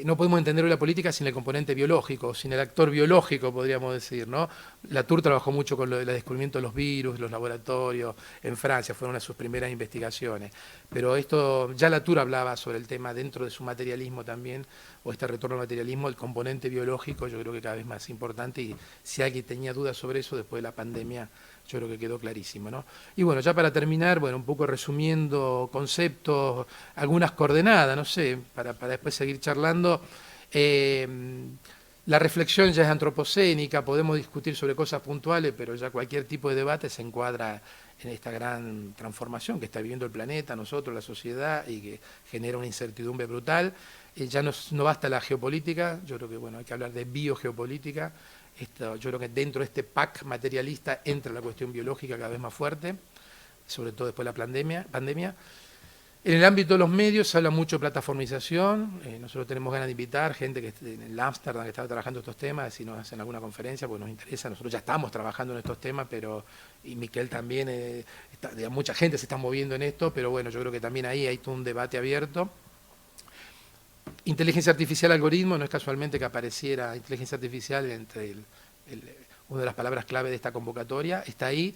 no podemos entender hoy la política sin el componente biológico, sin el actor biológico, podríamos decir, ¿no? Latour trabajó mucho con el descubrimiento de los virus, los laboratorios, en Francia, fueron una de sus primeras investigaciones. Pero esto, ya Latour hablaba sobre el tema dentro de su materialismo también, o este retorno al materialismo, el componente biológico, yo creo que cada vez más importante, y si alguien tenía dudas sobre eso después de la pandemia, yo creo que quedó clarísimo, ¿no? Y bueno, ya para terminar, bueno, un poco resumiendo conceptos, algunas coordenadas, no sé, para después seguir charlando. La reflexión ya es antropocénica, podemos discutir sobre cosas puntuales, pero ya cualquier tipo de debate se encuadra en esta gran transformación que está viviendo el planeta, nosotros, la sociedad, y que genera una incertidumbre brutal. Ya no basta la geopolítica, yo creo que bueno, hay que hablar de biogeopolítica. Yo creo que dentro de este pack materialista entra la cuestión biológica cada vez más fuerte, sobre todo después de la pandemia. En el ámbito de los medios se habla mucho de plataformización. Nosotros tenemos ganas de invitar gente que en el Ámsterdam que está trabajando estos temas, si nos hacen alguna conferencia, pues nos interesa. Nosotros ya estamos trabajando en estos temas, y Miquel también, mucha gente se está moviendo en esto, pero bueno, yo creo que también ahí hay todo un debate abierto. Inteligencia artificial, algoritmo, no es casualmente que apareciera inteligencia artificial entre una de las palabras clave de esta convocatoria, está ahí.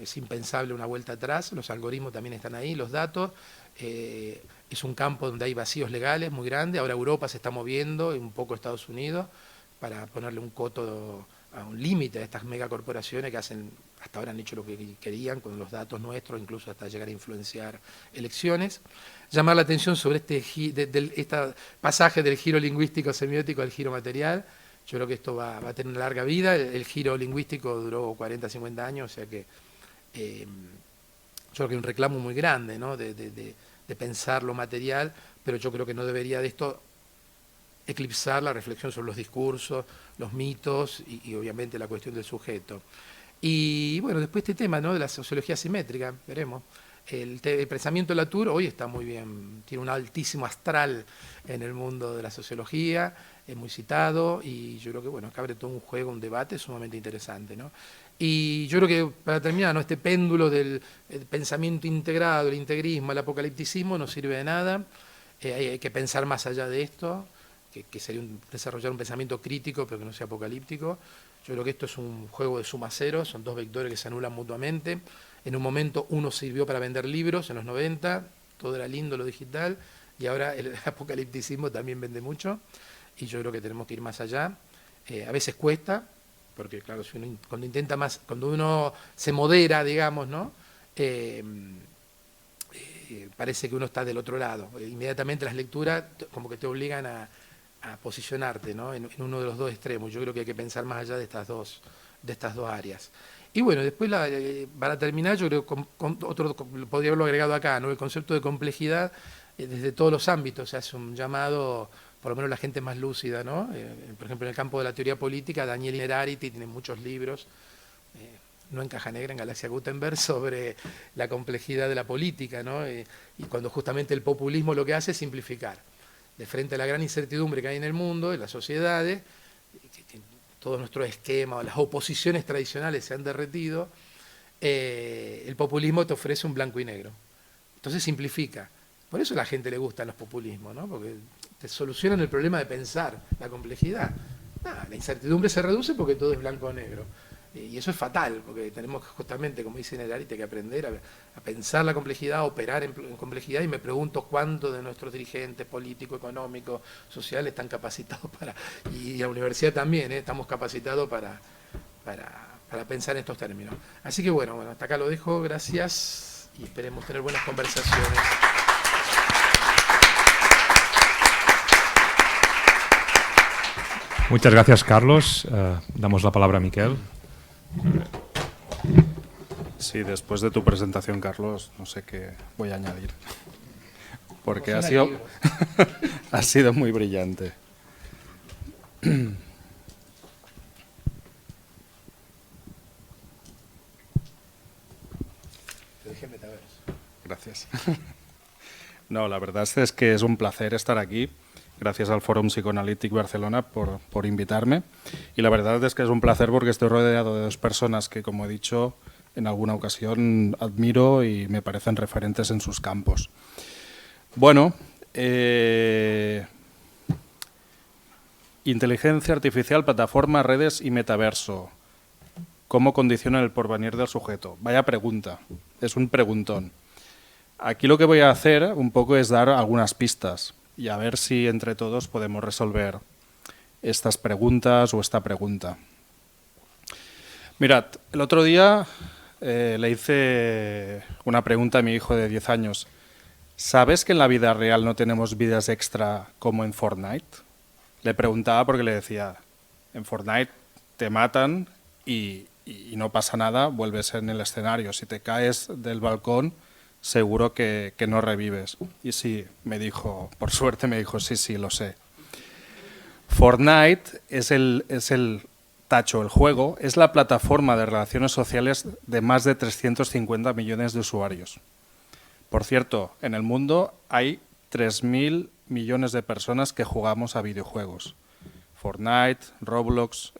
es impensable una vuelta atrás, los algoritmos también están ahí, los datos, es un campo donde hay vacíos legales muy grandes, ahora Europa se está moviendo, y un poco Estados Unidos, para ponerle un coto, a un límite a estas megacorporaciones que hasta ahora han hecho lo que querían con los datos nuestros, incluso hasta llegar a influenciar elecciones. Llamar la atención sobre este pasaje del giro lingüístico semiótico al giro material. Yo creo que esto va a tener una larga vida. El giro lingüístico duró 40, 50 años, o sea que yo creo que hay un reclamo muy grande, ¿no? de pensar lo material, pero yo creo que no debería de esto eclipsar la reflexión sobre los discursos, los mitos y obviamente la cuestión del sujeto. Y bueno, después este tema, ¿no?, de la sociología simétrica, veremos. El pensamiento de Latour hoy está muy bien, tiene un altísimo astral en el mundo de la sociología, es muy citado y yo creo que bueno, acá abre todo un juego, un debate sumamente interesante, ¿no? Y yo creo que para terminar, ¿no?, este péndulo del pensamiento integrado, el integrismo, el apocalipticismo no sirve de nada, hay que pensar más allá de esto, que sería desarrollar un pensamiento crítico pero que no sea apocalíptico. Yo creo que esto es un juego de suma cero, son dos vectores que se anulan mutuamente. En un momento uno sirvió para vender libros en los 90, todo era lindo lo digital, y ahora el apocalipticismo también vende mucho, y yo creo que tenemos que ir más allá. A veces cuesta, porque claro, si uno, cuando uno se modera, digamos, ¿no?, parece que uno está del otro lado. Inmediatamente las lecturas como que te obligan a posicionarte, ¿no?, en uno de los dos extremos. Yo creo que hay que pensar más allá de estas dos áreas. Y bueno, después para terminar, yo creo que podría haberlo agregado acá, ¿no?, el concepto de complejidad desde todos los ámbitos. Se hace un llamado, por lo menos la gente más lúcida, ¿no? Por ejemplo, en el campo de la teoría política, Daniel Innerarity tiene muchos libros, no en caja negra, en Galaxia Gutenberg, sobre la complejidad de la política, ¿no? Y cuando justamente el populismo lo que hace es simplificar. De frente a la gran incertidumbre que hay en el mundo, en las sociedades, que todos nuestros esquemas, las oposiciones tradicionales se han derretido, el populismo te ofrece un blanco y negro. Entonces simplifica. Por eso a la gente le gustan los populismos, ¿no?, porque te solucionan el problema de pensar, la complejidad. La incertidumbre se reduce porque todo es blanco o negro. Y eso es fatal, porque tenemos justamente, como dice Innerarity, que aprender a pensar la complejidad, a operar en complejidad, y me pregunto cuántos de nuestros dirigentes políticos, económicos, sociales están capacitados y la universidad también, estamos capacitados para pensar en estos términos. Así que bueno, hasta acá lo dejo, gracias, y esperemos tener buenas conversaciones. Muchas gracias, Carlos. Damos la palabra a Miquel. Sí, después de tu presentación, Carlos, no sé qué voy a añadir, porque ha sido muy brillante. Gracias. No, la verdad es que es un placer estar aquí. Gracias al Fórum Psicoanalític Barcelona por invitarme. Y la verdad es que es un placer porque estoy rodeado de dos personas que, como he dicho, en alguna ocasión admiro y me parecen referentes en sus campos. Bueno, inteligencia artificial, plataforma, redes y metaverso. ¿Cómo condiciona el porvenir del sujeto? Vaya pregunta, es un preguntón. Aquí lo que voy a hacer un poco es dar algunas pistas y a ver si entre todos podemos resolver estas preguntas o esta pregunta. Mirad, el otro día le hice una pregunta a mi hijo de 10 años. ¿Sabes que en la vida real no tenemos vidas extra como en Fortnite? Le preguntaba porque le decía, en Fortnite te matan y no pasa nada, vuelves en el escenario. Si te caes del balcón, seguro que no revives. Y sí, me dijo, por suerte me dijo, sí, lo sé. Fortnite es el tacho, el juego, es la plataforma de relaciones sociales de más de 350 millones de usuarios. Por cierto, en el mundo hay 3.000 millones de personas que jugamos a videojuegos. Fortnite, Roblox,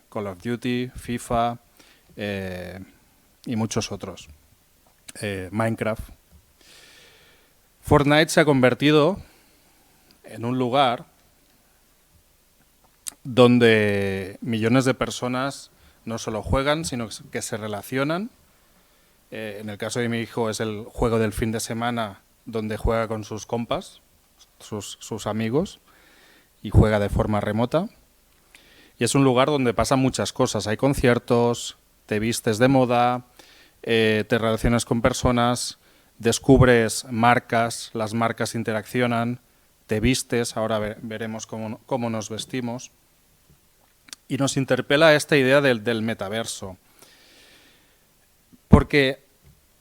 Call of Duty, FIFA y muchos otros. Minecraft. Fortnite se ha convertido en un lugar donde millones de personas no solo juegan, sino que se relacionan En el caso de mi hijo es el juego del fin de semana donde juega con sus compas, sus amigos, y juega de forma remota. Y es un lugar donde pasan muchas cosas. Hay conciertos, te vistes de moda, te relacionas con personas, descubres marcas, las marcas interaccionan, te vistes, ahora veremos cómo nos vestimos. Y nos interpela esta idea del metaverso. Porque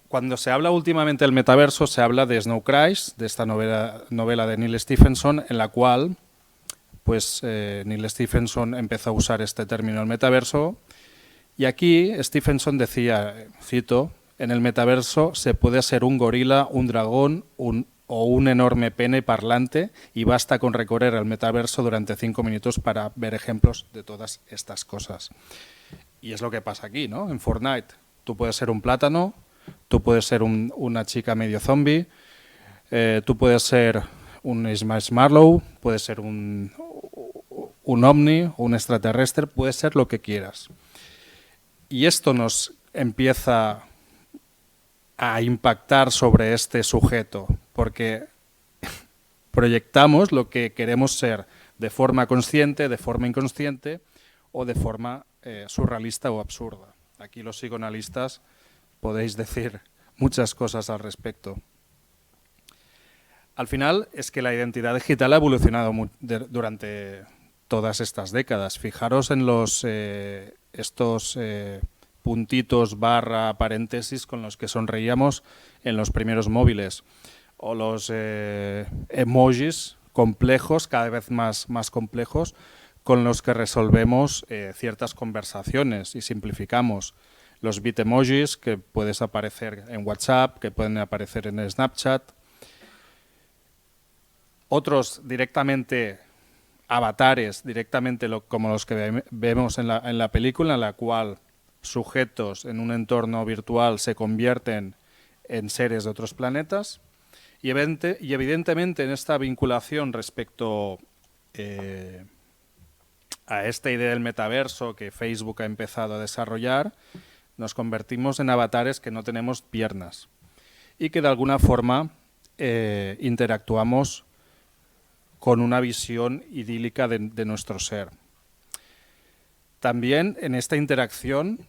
cuando se habla últimamente del metaverso, se habla de Snow Crash, de esta novela de Neil Stephenson, en la cual pues, Neil Stephenson empezó a usar este término, el metaverso. Y aquí Stephenson decía, cito, en el metaverso se puede ser un gorila, un dragón o un enorme pene parlante y basta con recorrer el metaverso durante 5 minutos para ver ejemplos de todas estas cosas. Y es lo que pasa aquí, ¿no? En Fortnite. Tú puedes ser un plátano, tú puedes ser una chica medio zombie, tú puedes ser un Smash Marlow, puedes ser un ovni, un extraterrestre, puedes ser lo que quieras. Y esto nos empieza a impactar sobre este sujeto, porque proyectamos lo que queremos ser de forma consciente, de forma inconsciente o de forma surrealista o absurda. Aquí los psicoanalistas podéis decir muchas cosas al respecto. Al final es que la identidad digital ha evolucionado durante todas estas décadas. Fijaros en estos puntitos, barra, paréntesis con los que sonreíamos en los primeros móviles, o los emojis complejos, cada vez más complejos, con los que resolvemos ciertas conversaciones y simplificamos. Los bitemojis que puedes aparecer en WhatsApp, que pueden aparecer en Snapchat. Otros directamente avatares, directamente como los que vemos en la película, en la cual sujetos en un entorno virtual se convierten en seres de otros planetas. Y evidentemente en esta vinculación respecto a esta idea del metaverso que Facebook ha empezado a desarrollar, nos convertimos en avatares que no tenemos piernas y que de alguna forma interactuamos con una visión idílica de nuestro ser. También en esta interacción,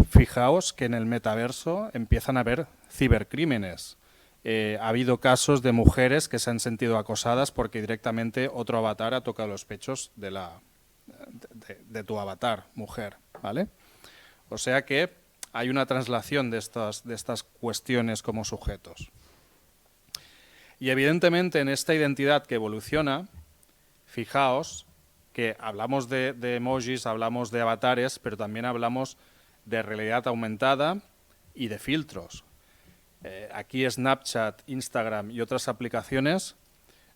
fijaos que en el metaverso empiezan a haber cibercrímenes. Ha habido casos de mujeres que se han sentido acosadas porque directamente otro avatar ha tocado los pechos de tu avatar, mujer, ¿vale? O sea que hay una traslación de estas cuestiones como sujetos. Y evidentemente en esta identidad que evoluciona, fijaos que hablamos de emojis, hablamos de avatares, pero también hablamos de realidad aumentada y de filtros. Aquí Snapchat, Instagram y otras aplicaciones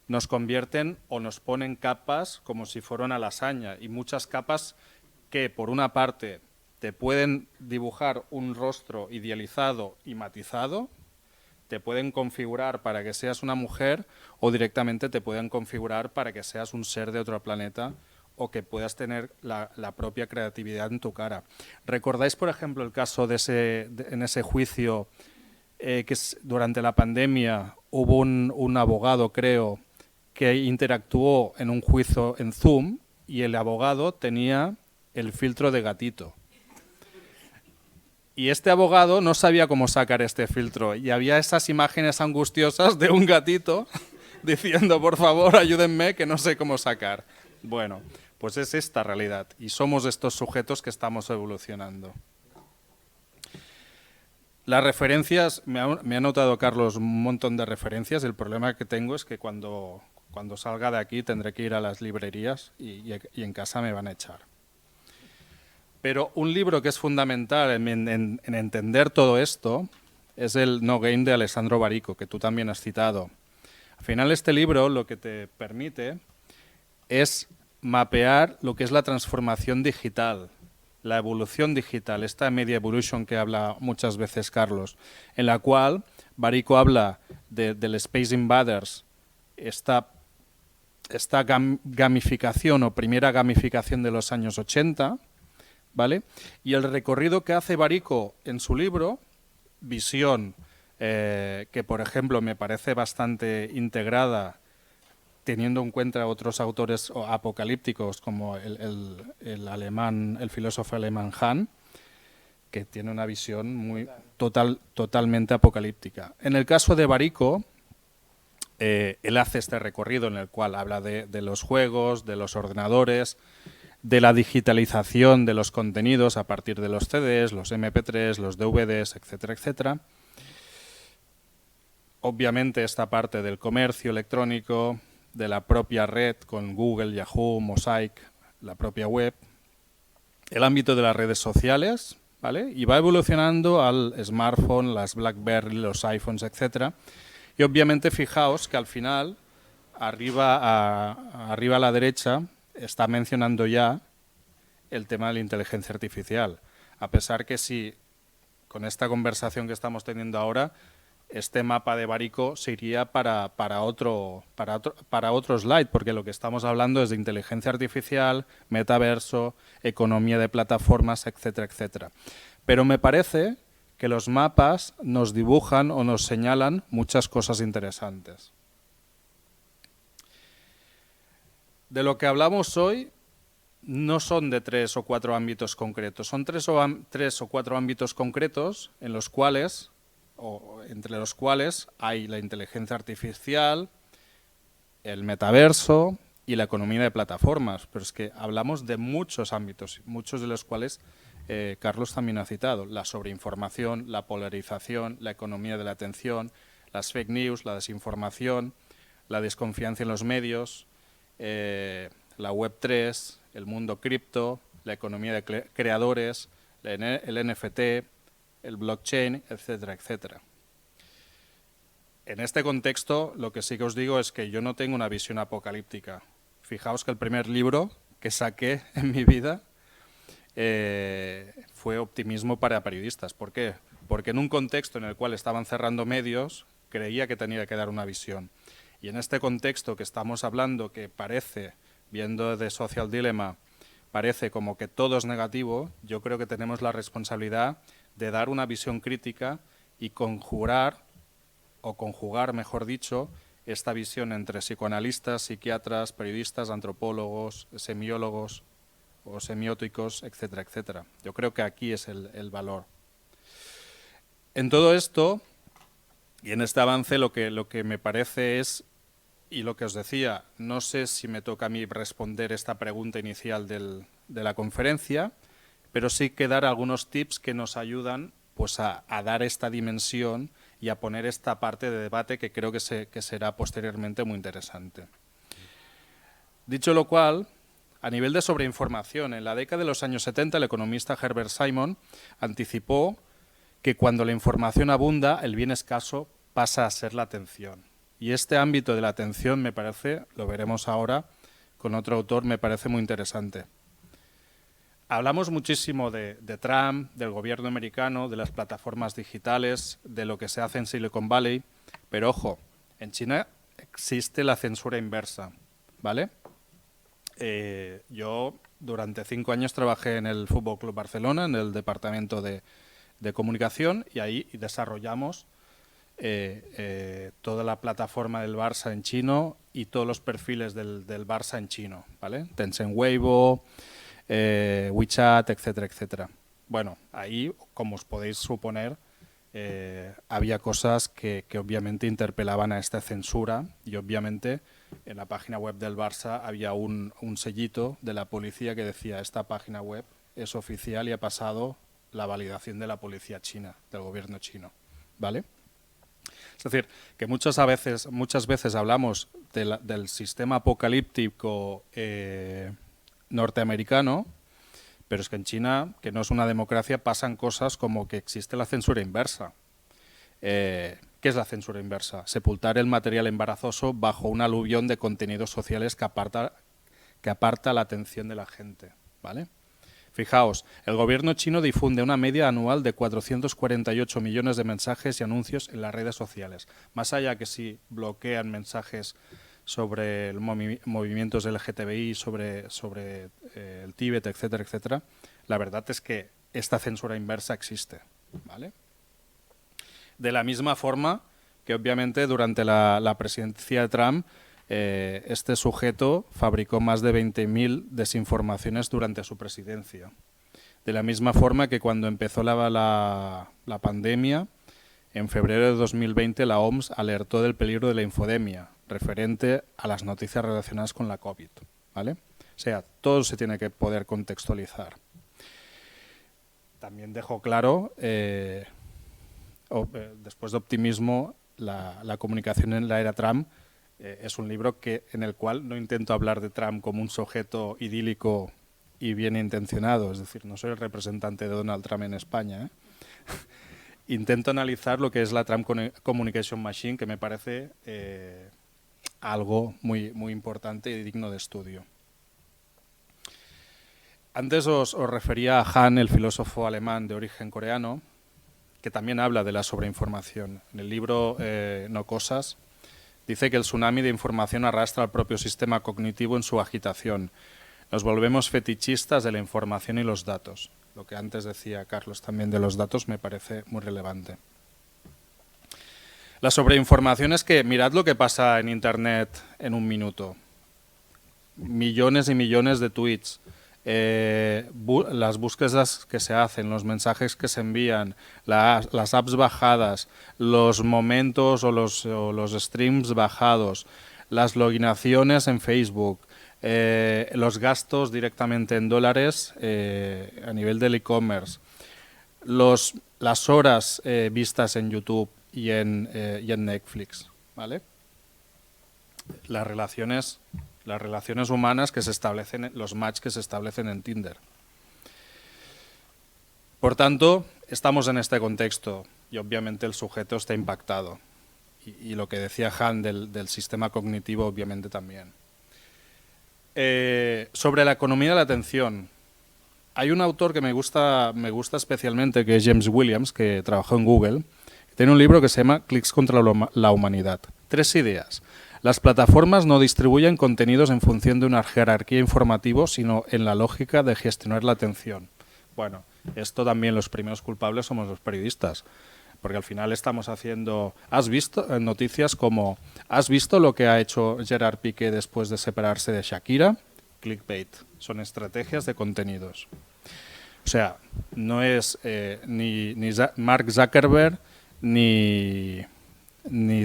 nos convierten o nos ponen capas como si fuera una lasaña, y muchas capas que por una parte te pueden dibujar un rostro idealizado y matizado, te pueden configurar para que seas una mujer o directamente te pueden configurar para que seas un ser de otro planeta o que puedas tener la propia creatividad en tu cara. ¿Recordáis, por ejemplo, el caso en ese juicio que durante la pandemia hubo un abogado, creo, que interactuó en un juicio en Zoom y el abogado tenía el filtro de gatito? Y este abogado no sabía cómo sacar este filtro y había esas imágenes angustiosas de un gatito diciendo, por favor, ayúdenme, que no sé cómo sacar. Bueno, pues es esta realidad y somos estos sujetos que estamos evolucionando. Las referencias, me ha notado Carlos un montón de referencias. El problema que tengo es que cuando salga de aquí tendré que ir a las librerías y en casa me van a echar. Pero un libro que es fundamental en entender todo esto es el No Game de Alessandro Barico, que tú también has citado. Al final este libro lo que te permite es mapear lo que es la transformación digital, la evolución digital, esta media evolution que habla muchas veces Carlos, en la cual Barico habla del Space Invaders, esta gamificación o primera gamificación de los años 80, ¿vale? Y el recorrido que hace Barico en su libro visión que, por ejemplo, me parece bastante integrada, teniendo en cuenta otros autores apocalípticos como el alemán, el filósofo alemán Hahn, que tiene una visión muy totalmente apocalíptica. En el caso de Barico, él hace este recorrido en el cual habla de los juegos, de los ordenadores, de la digitalización de los contenidos a partir de los CDs, los MP3, los DVDs, etcétera, etcétera. Obviamente esta parte del comercio electrónico, de la propia red con Google, Yahoo, Mosaic, la propia web, el ámbito de las redes sociales, ¿vale? Y va evolucionando al smartphone, las BlackBerry, los iPhones, etcétera. Y obviamente fijaos que al final, arriba a la derecha, está mencionando ya el tema de la inteligencia artificial. A pesar que si con esta conversación que estamos teniendo ahora, este mapa de Barico se iría para otro slide, porque lo que estamos hablando es de inteligencia artificial, metaverso, economía de plataformas, etcétera, etcétera. Pero me parece que los mapas nos dibujan o nos señalan muchas cosas interesantes. De lo que hablamos hoy no son de 3 o 4 ámbitos concretos, son 3 o 4 ámbitos concretos en los cuales, o entre los cuales hay la inteligencia artificial, el metaverso y la economía de plataformas. Pero es que hablamos de muchos ámbitos, muchos de los cuales Carlos también ha citado: la sobreinformación, la polarización, la economía de la atención, las fake news, la desinformación, la desconfianza en los medios, la Web3, el mundo cripto, la economía de creadores, el NFT, el blockchain, etcétera, etcétera. En este contexto, lo que sí que os digo es que yo no tengo una visión apocalíptica. Fijaos que el primer libro que saqué en mi vida fue Optimismo para periodistas. ¿Por qué? Porque en un contexto en el cual estaban cerrando medios, creía que tenía que dar una visión. Y en este contexto que estamos hablando, que parece, viendo The Social Dilemma, parece como que todo es negativo, yo creo que tenemos la responsabilidad de dar una visión crítica y conjugar, mejor dicho, esta visión entre psicoanalistas, psiquiatras, periodistas, antropólogos, semiólogos o semióticos, etcétera, etcétera. Yo creo que aquí es el valor. En todo esto, y en este avance, lo que me parece es, y lo que os decía, no sé si me toca a mí responder esta pregunta inicial de la conferencia, pero sí que dar algunos tips que nos ayudan pues a dar esta dimensión y a poner esta parte de debate que creo que será posteriormente muy interesante. Dicho lo cual, a nivel de sobreinformación, en la década de los años 70 el economista Herbert Simon anticipó que cuando la información abunda, el bien escaso pasa a ser la atención. Y este ámbito de la atención me parece, lo veremos ahora con otro autor, me parece muy interesante. Hablamos muchísimo de Trump, del gobierno americano, de las plataformas digitales, de lo que se hace en Silicon Valley, pero ojo, en China existe la censura inversa, ¿vale? Yo durante 5 años trabajé en el Fútbol Club Barcelona, en el departamento de comunicación, y ahí desarrollamos toda la plataforma del Barça en chino y todos los perfiles del Barça en chino, ¿vale? Tencent Weibo, WeChat, etcétera, etcétera. Bueno, ahí, como os podéis suponer, había cosas que obviamente interpelaban a esta censura, y obviamente en la página web del Barça había un sellito de la policía que decía: esta página web es oficial y ha pasado la validación de la policía china, del gobierno chino, ¿vale? Es decir, que muchas veces hablamos del sistema apocalíptico norteamericano, pero es que en China, que no es una democracia, pasan cosas como que existe la censura inversa. ¿Qué es la censura inversa? Sepultar el material embarazoso bajo un aluvión de contenidos sociales que aparta la atención de la gente, ¿vale? Fijaos, el gobierno chino difunde una media anual de 448 millones de mensajes y anuncios en las redes sociales. Más allá que si bloquean mensajes sobre el movimientos LGTBI, sobre el Tíbet, etcétera, etcétera, la verdad es que esta censura inversa existe, ¿vale? De la misma forma que obviamente durante la presidencia de Trump este sujeto fabricó más de 20.000 desinformaciones durante su presidencia. De la misma forma que cuando empezó la pandemia, en febrero de 2020 la OMS alertó del peligro de la infodemia referente a las noticias relacionadas con la COVID, ¿vale? O sea, todo se tiene que poder contextualizar. También dejó claro, después de Optimismo, la comunicación en la era Trump es un libro en el cual no intento hablar de Trump como un sujeto idílico y bien intencionado, es decir, no soy el representante de Donald Trump en España, ¿eh? Intento analizar lo que es la Trump Communication Machine, que me parece algo muy, muy importante y digno de estudio. Antes os refería a Han, el filósofo alemán de origen coreano, que también habla de la sobreinformación. En el libro No Cosas dice que el tsunami de información arrastra al propio sistema cognitivo en su agitación. Nos volvemos fetichistas de la información y los datos. Lo que antes decía Carlos también de los datos me parece muy relevante. La sobreinformación es que mirad lo que pasa en Internet en un minuto. Millones y millones de tweets, las búsquedas que se hacen, los mensajes que se envían, las apps bajadas, los momentos o los streams bajados, las loginaciones en Facebook, los gastos directamente en dólares a nivel del e-commerce, las horas vistas en YouTube y en Netflix, ¿vale? Las relaciones humanas que se establecen, los match que se establecen en Tinder. Por tanto, estamos en este contexto y obviamente el sujeto está impactado. Y lo que decía Han del sistema cognitivo obviamente también. Sobre la economía de la atención, hay un autor que me gusta especialmente, que es James Williams, que trabajó en Google. Tiene un libro que se llama Clics contra la humanidad. 3 ideas. Las plataformas no distribuyen contenidos en función de una jerarquía informativa, sino en la lógica de gestionar la atención. Bueno, esto también los primeros culpables somos los periodistas. Porque al final estamos haciendo... ¿Has visto noticias como... ¿Has visto lo que ha hecho Gerard Piqué después de separarse de Shakira? Clickbait. Son estrategias de contenidos. O sea, no es ni Mark Zuckerberg ni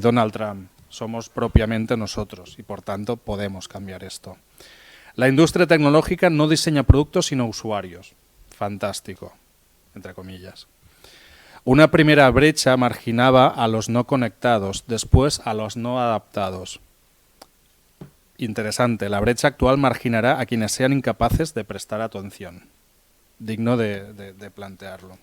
Donald Trump. Somos propiamente nosotros y por tanto podemos cambiar esto. La industria tecnológica no diseña productos sino usuarios. Fantástico, entre comillas. Una primera brecha marginaba a los no conectados, después a los no adaptados. Interesante, la brecha actual marginará a quienes sean incapaces de prestar atención. Digno de plantearlo.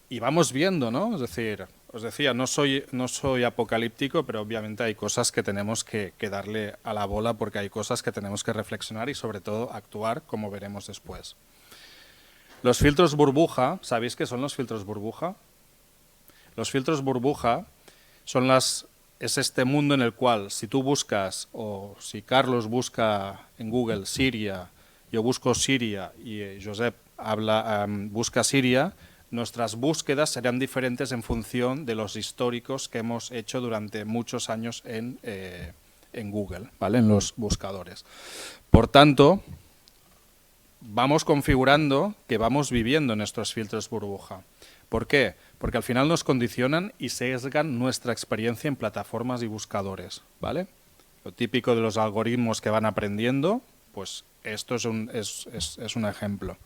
Y vamos viendo, ¿no? Es decir, os decía, no soy apocalíptico, pero obviamente hay cosas que tenemos que darle a la bola porque hay cosas que tenemos que reflexionar y sobre todo actuar, como veremos después. Los filtros burbuja, ¿sabéis qué son los filtros burbuja? Los filtros burbuja es este mundo en el cual si tú buscas, o si Carlos busca en Google Siria, yo busco Siria y Josep busca Siria, nuestras búsquedas serán diferentes en función de los históricos que hemos hecho durante muchos años en Google, ¿vale? En los buscadores. Por tanto, vamos configurando que vamos viviendo nuestros filtros burbuja. ¿Por qué? Porque al final nos condicionan y sesgan nuestra experiencia en plataformas y buscadores, ¿vale? Lo típico de los algoritmos que van aprendiendo, pues esto es un ejemplo.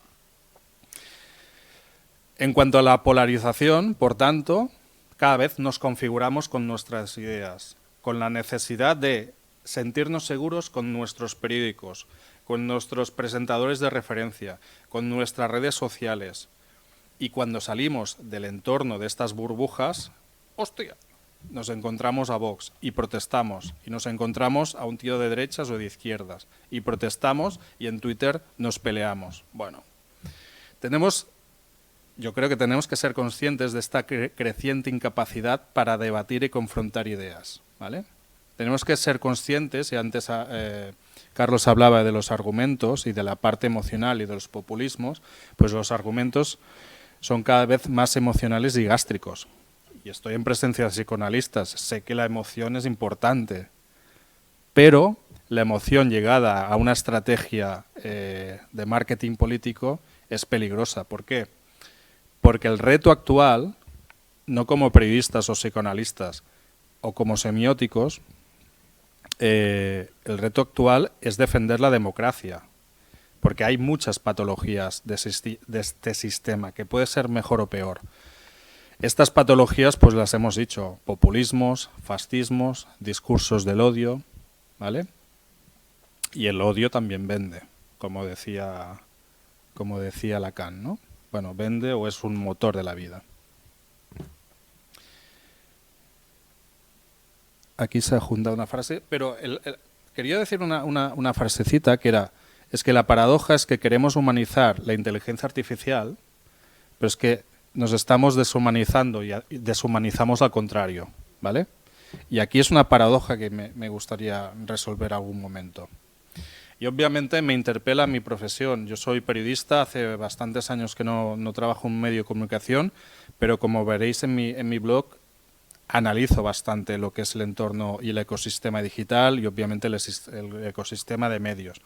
En cuanto a la polarización, por tanto, cada vez nos configuramos con nuestras ideas, con la necesidad de sentirnos seguros con nuestros periódicos, con nuestros presentadores de referencia, con nuestras redes sociales. Y cuando salimos del entorno de estas burbujas, ¡hostia!, nos encontramos a Vox y protestamos. Y nos encontramos a un tío de derechas o de izquierdas. Y protestamos y en Twitter nos peleamos. Bueno, yo creo que tenemos que ser conscientes de esta creciente incapacidad para debatir y confrontar ideas, ¿vale? Tenemos que ser conscientes, y antes Carlos hablaba de los argumentos y de la parte emocional y de los populismos, pues los argumentos son cada vez más emocionales y gástricos. Y estoy en presencia de psicoanalistas, sé que la emoción es importante, pero la emoción llegada a una estrategia de marketing político es peligrosa. ¿Por qué? Porque el reto actual, no como periodistas o psicoanalistas o como semióticos, el reto actual es defender la democracia, porque hay muchas patologías de este sistema que puede ser mejor o peor. Estas patologías, pues las hemos dicho: populismos, fascismos, discursos del odio, ¿vale? Y el odio también vende, como decía Lacan, ¿no? Bueno, vende o es un motor de la vida. Aquí se ha juntado una frase, pero quería decir una frasecita que era: es que la paradoja es que queremos humanizar la inteligencia artificial, pero es que nos estamos deshumanizando y deshumanizamos al contrario, ¿vale? Y aquí es una paradoja que me gustaría resolver algún momento. Y obviamente me interpela mi profesión. Yo soy periodista, hace bastantes años que no trabajo en un medio de comunicación, pero como veréis en mi blog, analizo bastante lo que es el entorno y el ecosistema digital y obviamente el ecosistema de medios.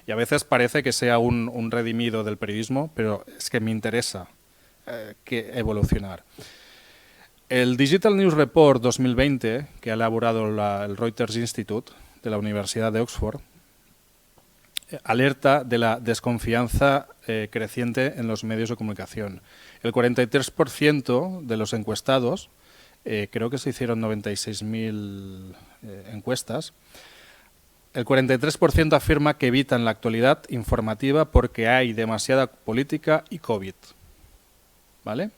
Y a veces parece que sea un redimido del periodismo, pero es que me interesa que evolucionar. El Digital News Report 2020, que ha elaborado el Reuters Institute de la Universidad de Oxford, alerta de la desconfianza creciente en los medios de comunicación. El 43% de los encuestados, creo que se hicieron 96.000 encuestas, el 43% afirma que evitan la actualidad informativa porque hay demasiada política y COVID. ¿Vale?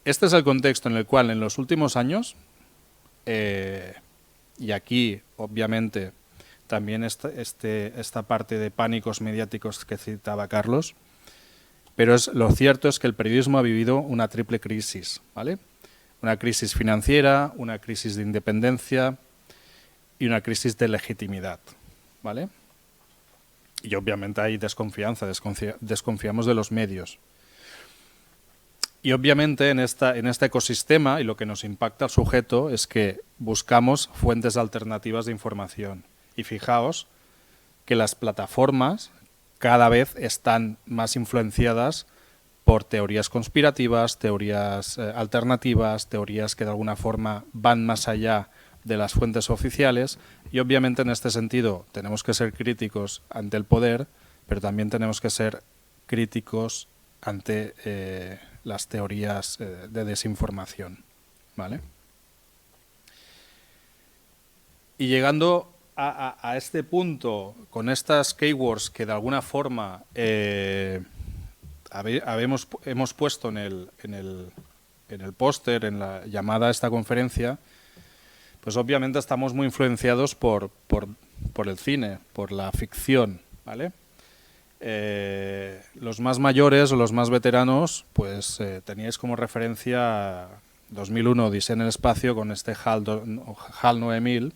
Este es el contexto en el cual en los últimos años, y aquí obviamente también esta parte de pánicos mediáticos que citaba Carlos, pero lo cierto es que el periodismo ha vivido una triple crisis, ¿vale? Una crisis financiera, una crisis de independencia y una crisis de legitimidad, ¿vale? Y obviamente hay desconfianza, desconfiamos de los medios. Y obviamente en este ecosistema, y lo que nos impacta al sujeto, es que buscamos fuentes alternativas de información. Y fijaos que las plataformas cada vez están más influenciadas por teorías conspirativas, teorías alternativas, teorías que de alguna forma van más allá de las fuentes oficiales. Y obviamente en este sentido tenemos que ser críticos ante el poder, pero también tenemos que ser críticos ante las teorías de desinformación, ¿vale? Y llegando a este punto, con estas keywords que de alguna forma hemos puesto en el póster, en la llamada a esta conferencia, pues obviamente estamos muy influenciados por el cine, por la ficción, ¿vale? Los más mayores o los más veteranos, pues teníais como referencia 2001 Odisea en el espacio con este HAL 9000,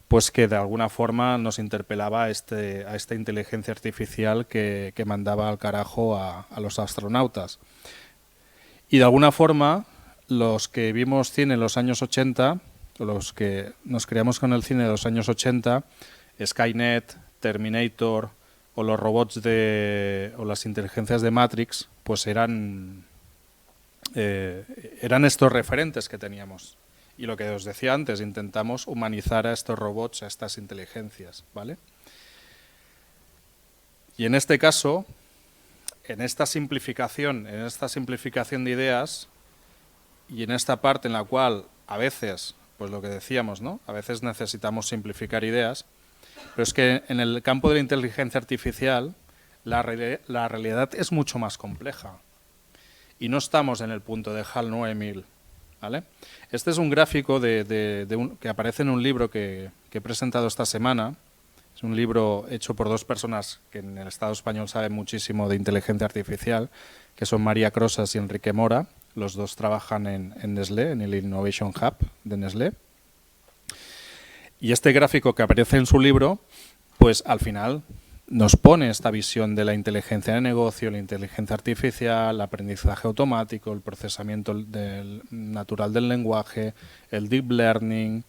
pues que de alguna forma nos interpelaba a esta inteligencia artificial que mandaba al carajo a los astronautas. Y de alguna forma, los que vimos cine en los años 80, o los que nos criamos con el cine de los años 80, Skynet, Terminator o los robots o las inteligencias de Matrix, pues eran estos referentes que teníamos. Y lo que os decía antes, intentamos humanizar a estos robots, a estas inteligencias, ¿vale? Y en este caso, en esta simplificación de ideas y en esta parte en la cual a veces, pues lo que decíamos, ¿no? A veces necesitamos simplificar ideas, pero es que en el campo de la inteligencia artificial la realidad es mucho más compleja y no estamos en el punto de HAL 9000, ¿vale? Este es un gráfico que aparece en un libro que he presentado esta semana. Es un libro hecho por dos personas que en el Estado español saben muchísimo de inteligencia artificial, que son María Crosas y Enrique Mora. Los dos trabajan en Nestlé, en el Innovation Hub de Nestlé. Y este gráfico que aparece en su libro, pues al final nos pone esta visión de la inteligencia de negocio, la inteligencia artificial, el aprendizaje automático, el procesamiento natural del lenguaje, el deep learning,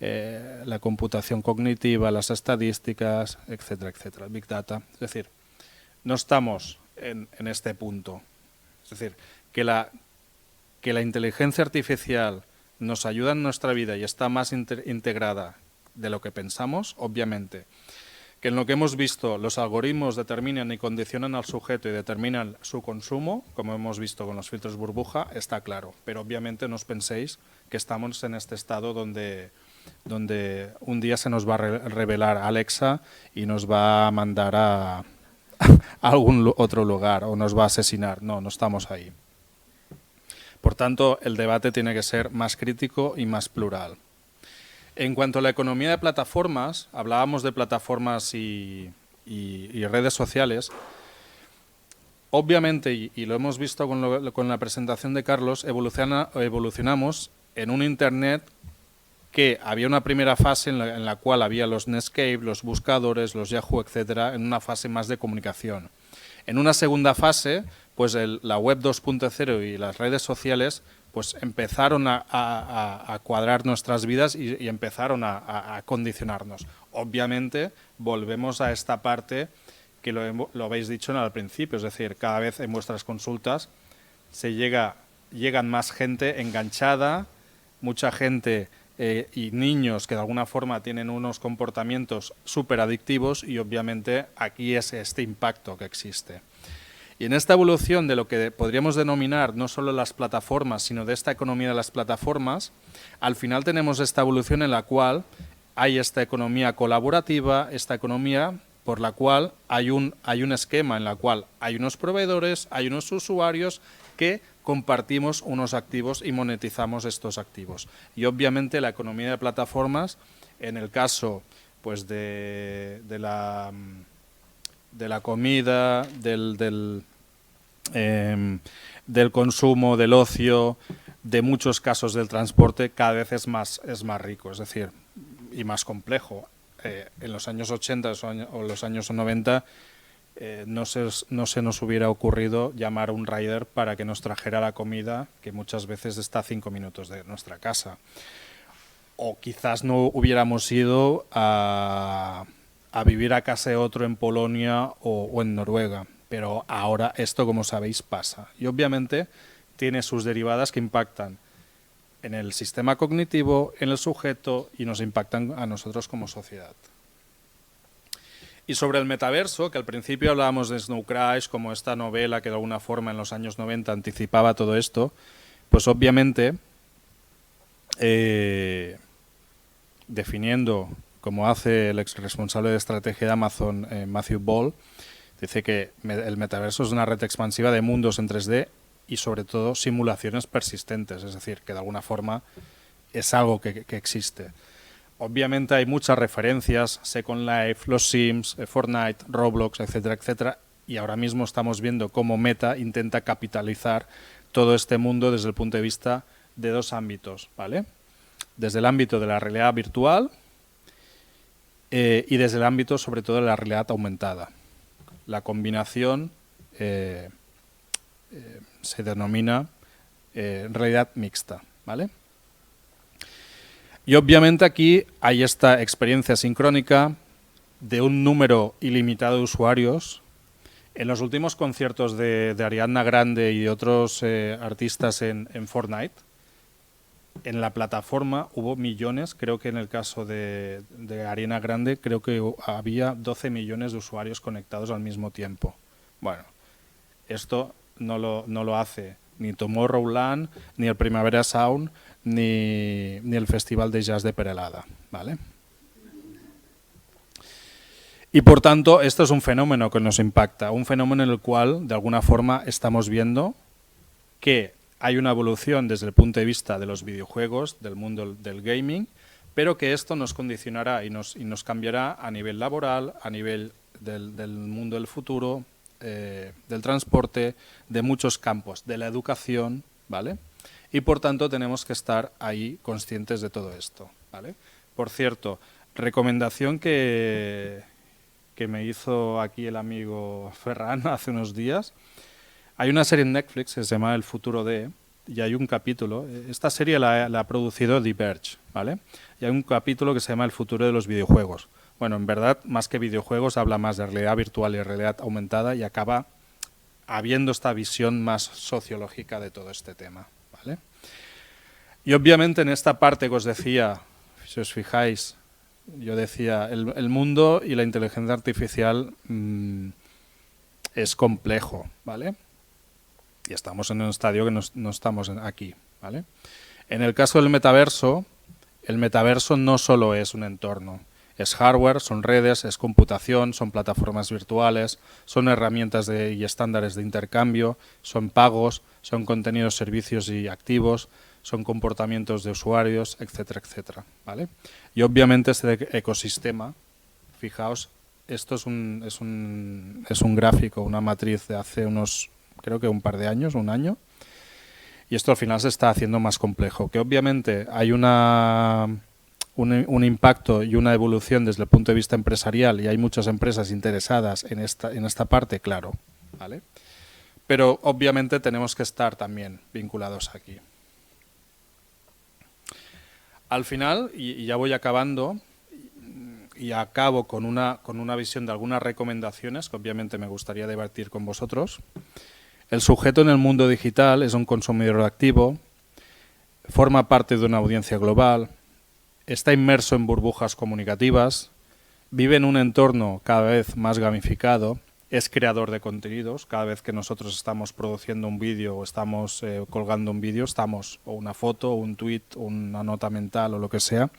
la computación cognitiva, las estadísticas, etcétera, etcétera, Big Data. Es decir, no estamos en este punto. Es decir, que la inteligencia artificial nos ayuda en nuestra vida y está más integrada de lo que pensamos, obviamente. Que en lo que hemos visto los algoritmos determinan y condicionan al sujeto y determinan su consumo, como hemos visto con los filtros burbuja, está claro. Pero obviamente no os penséis que estamos en este estado donde un día se nos va a revelar Alexa y nos va a mandar a algún otro lugar o nos va a asesinar. No, no estamos ahí. Por tanto, el debate tiene que ser más crítico y más plural. En cuanto a la economía de plataformas, hablábamos de plataformas y redes sociales. Obviamente, y lo hemos visto con la presentación de Carlos, evolucionamos en un Internet que había una primera fase en la cual había los Netscape, los buscadores, los Yahoo, etcétera, en una fase más de comunicación. En una segunda fase, pues la web 2.0 y las redes sociales pues empezaron a cuadrar nuestras vidas y empezaron a condicionarnos. Obviamente, volvemos a esta parte que lo habéis dicho al principio, es decir, cada vez en vuestras consultas llegan más gente enganchada, mucha gente y niños que de alguna forma tienen unos comportamientos súper adictivos y obviamente aquí es este impacto que existe. Y en esta evolución de lo que podríamos denominar no solo las plataformas, sino de esta economía de las plataformas, al final tenemos esta evolución en la cual hay esta economía colaborativa, esta economía por la cual hay un esquema en la cual hay unos proveedores, hay unos usuarios que compartimos unos activos y monetizamos estos activos. Y obviamente la economía de plataformas, en el caso pues de la comida, del consumo, del ocio, de muchos casos del transporte, cada vez es más rico, es decir, y más complejo. En los años 80 o los años 90 no se nos hubiera ocurrido llamar a un rider para que nos trajera la comida, que muchas veces está a 5 minutos de nuestra casa. O quizás no hubiéramos ido a vivir a casa de otro en Polonia o en Noruega. Pero ahora esto, como sabéis, pasa. Y obviamente tiene sus derivadas que impactan en el sistema cognitivo, en el sujeto y nos impactan a nosotros como sociedad. Y sobre el metaverso, que al principio hablábamos de Snow Crash como esta novela que de alguna forma en los años 90 anticipaba todo esto, pues obviamente definiendo como hace el ex responsable de estrategia de Amazon, Matthew Ball, dice que el metaverso es una red expansiva de mundos en 3D y sobre todo simulaciones persistentes, es decir, que de alguna forma es algo que existe. Obviamente hay muchas referencias, Second Life, los Sims, Fortnite, Roblox, etcétera, etcétera, y ahora mismo estamos viendo cómo Meta intenta capitalizar todo este mundo desde el punto de vista de dos ámbitos, ¿vale? Desde el ámbito de la realidad virtual y desde el ámbito sobre todo de la realidad aumentada. La combinación se denomina realidad mixta, ¿vale? Y obviamente aquí hay esta experiencia sincrónica de un número ilimitado de usuarios. En los últimos conciertos de Ariana Grande y otros artistas en Fortnite, en la plataforma hubo millones, creo que en el caso de Ariana Grande creo que había 12 millones de usuarios conectados al mismo tiempo. Bueno, esto no lo hace ni Tomorrowland, ni el Primavera Sound, ni el Festival de Jazz de Perelada, ¿vale? Y por tanto, esto es un fenómeno que nos impacta, un fenómeno en el cual, de alguna forma, estamos viendo que hay una evolución desde el punto de vista de los videojuegos, del mundo del gaming, pero que esto nos condicionará y nos cambiará a nivel laboral, a nivel del mundo del futuro, del transporte, de muchos campos, de la educación, ¿vale? Y por tanto tenemos que estar ahí conscientes de todo esto, ¿vale? Por cierto, recomendación que que me hizo aquí el amigo Ferran hace unos días. Hay una serie en Netflix que se llama El futuro de, y hay un capítulo, esta serie la ha producido Diverge, ¿vale? Y hay un capítulo que se llama El futuro de los videojuegos. Bueno, en verdad, más que videojuegos, habla más de realidad virtual y realidad aumentada y acaba habiendo esta visión más sociológica de todo este tema, ¿vale? Y obviamente en esta parte que os decía, si os fijáis, yo decía, el mundo y la inteligencia artificial es complejo, ¿vale? Y estamos en un estadio que no estamos aquí, ¿vale? En el caso del metaverso, el metaverso no solo es un entorno, es hardware, son redes, es computación, son plataformas virtuales, son herramientas y estándares de intercambio, son pagos, son contenidos, servicios y activos, son comportamientos de usuarios, etcétera, etcétera, ¿vale? Y obviamente este ecosistema, fijaos, esto es un gráfico, una matriz de hace unos, creo que un par de años, un año, y esto al final se está haciendo más complejo, que obviamente hay un impacto y una evolución desde el punto de vista empresarial y hay muchas empresas interesadas en esta parte, claro, ¿vale? Pero obviamente tenemos que estar también vinculados aquí. Al final, y ya voy acabando, y acabo con una visión de algunas recomendaciones que obviamente me gustaría debatir con vosotros. El sujeto en el mundo digital es un consumidor activo, forma parte de una audiencia global, está inmerso en burbujas comunicativas, vive en un entorno cada vez más gamificado, es creador de contenidos. Cada vez que nosotros estamos produciendo un vídeo o estamos colgando un vídeo, o una foto, o un tweet, una nota mental o lo que sea,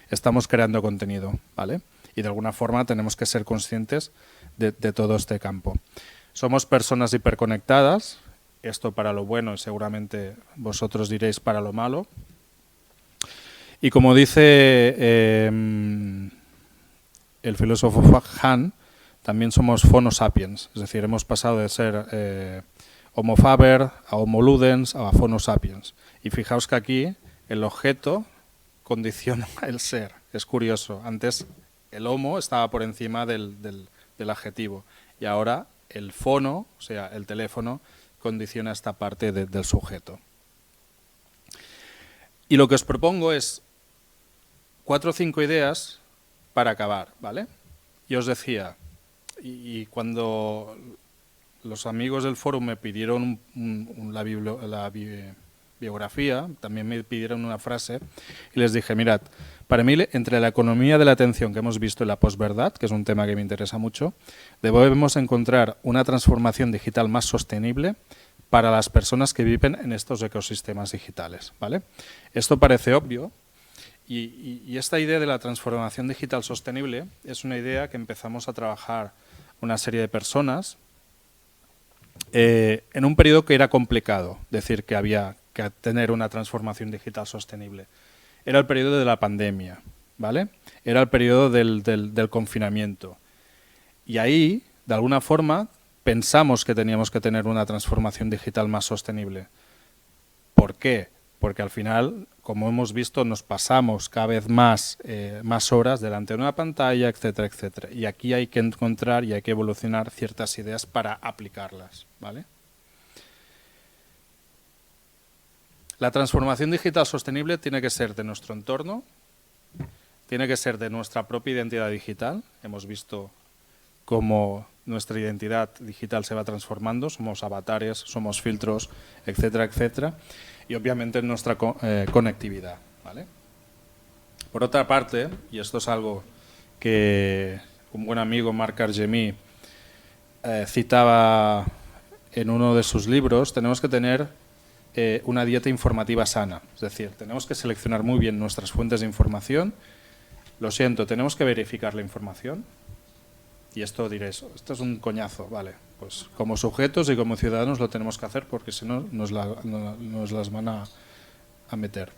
estamos creando contenido, ¿vale? Y de alguna forma tenemos que ser conscientes de todo este campo. Somos personas hiperconectadas, esto para lo bueno y seguramente vosotros diréis para lo malo. Y como dice el filósofo Han, también somos Phono sapiens, es decir, hemos pasado de ser Homo faber a Homo ludens a Phono sapiens. Y fijaos que aquí el objeto condiciona el ser, es curioso. Antes el Homo estaba por encima del adjetivo y ahora el fono, o sea, el teléfono, condiciona esta parte del sujeto. Y lo que os propongo es 4 o 5 ideas para acabar, ¿vale? Y os decía, y cuando los amigos del foro me pidieron la biografía, también me pidieron una frase, y les dije, mirad, para mí, entre la economía de la atención que hemos visto en la posverdad, que es un tema que me interesa mucho, debemos encontrar una transformación digital más sostenible para las personas que viven en estos ecosistemas digitales, ¿vale? Esto parece obvio, y esta idea de la transformación digital sostenible es una idea que empezamos a trabajar una serie de personas en un periodo que era complicado, decir que había que tener una transformación digital sostenible. Era el periodo de la pandemia, ¿vale? Era el periodo del confinamiento. Y ahí, de alguna forma, pensamos que teníamos que tener una transformación digital más sostenible. ¿Por qué? Porque al final, como hemos visto, nos pasamos cada vez más horas delante de una pantalla, etcétera, etcétera. Y aquí hay que encontrar y hay que evolucionar ciertas ideas para aplicarlas, ¿vale? La transformación digital sostenible tiene que ser de nuestro entorno, tiene que ser de nuestra propia identidad digital. Hemos visto cómo nuestra identidad digital se va transformando, somos avatares, somos filtros, etcétera, etcétera. Y obviamente nuestra conectividad, ¿vale? Por otra parte, y esto es algo que un buen amigo, Marc Argemy, citaba en uno de sus libros, tenemos que tener una dieta informativa sana. Es decir, tenemos que seleccionar muy bien nuestras fuentes de información. Lo siento, tenemos que verificar la información. Y esto diréis, esto es un coñazo, vale. Pues como sujetos y como ciudadanos lo tenemos que hacer porque si no nos las van a meter.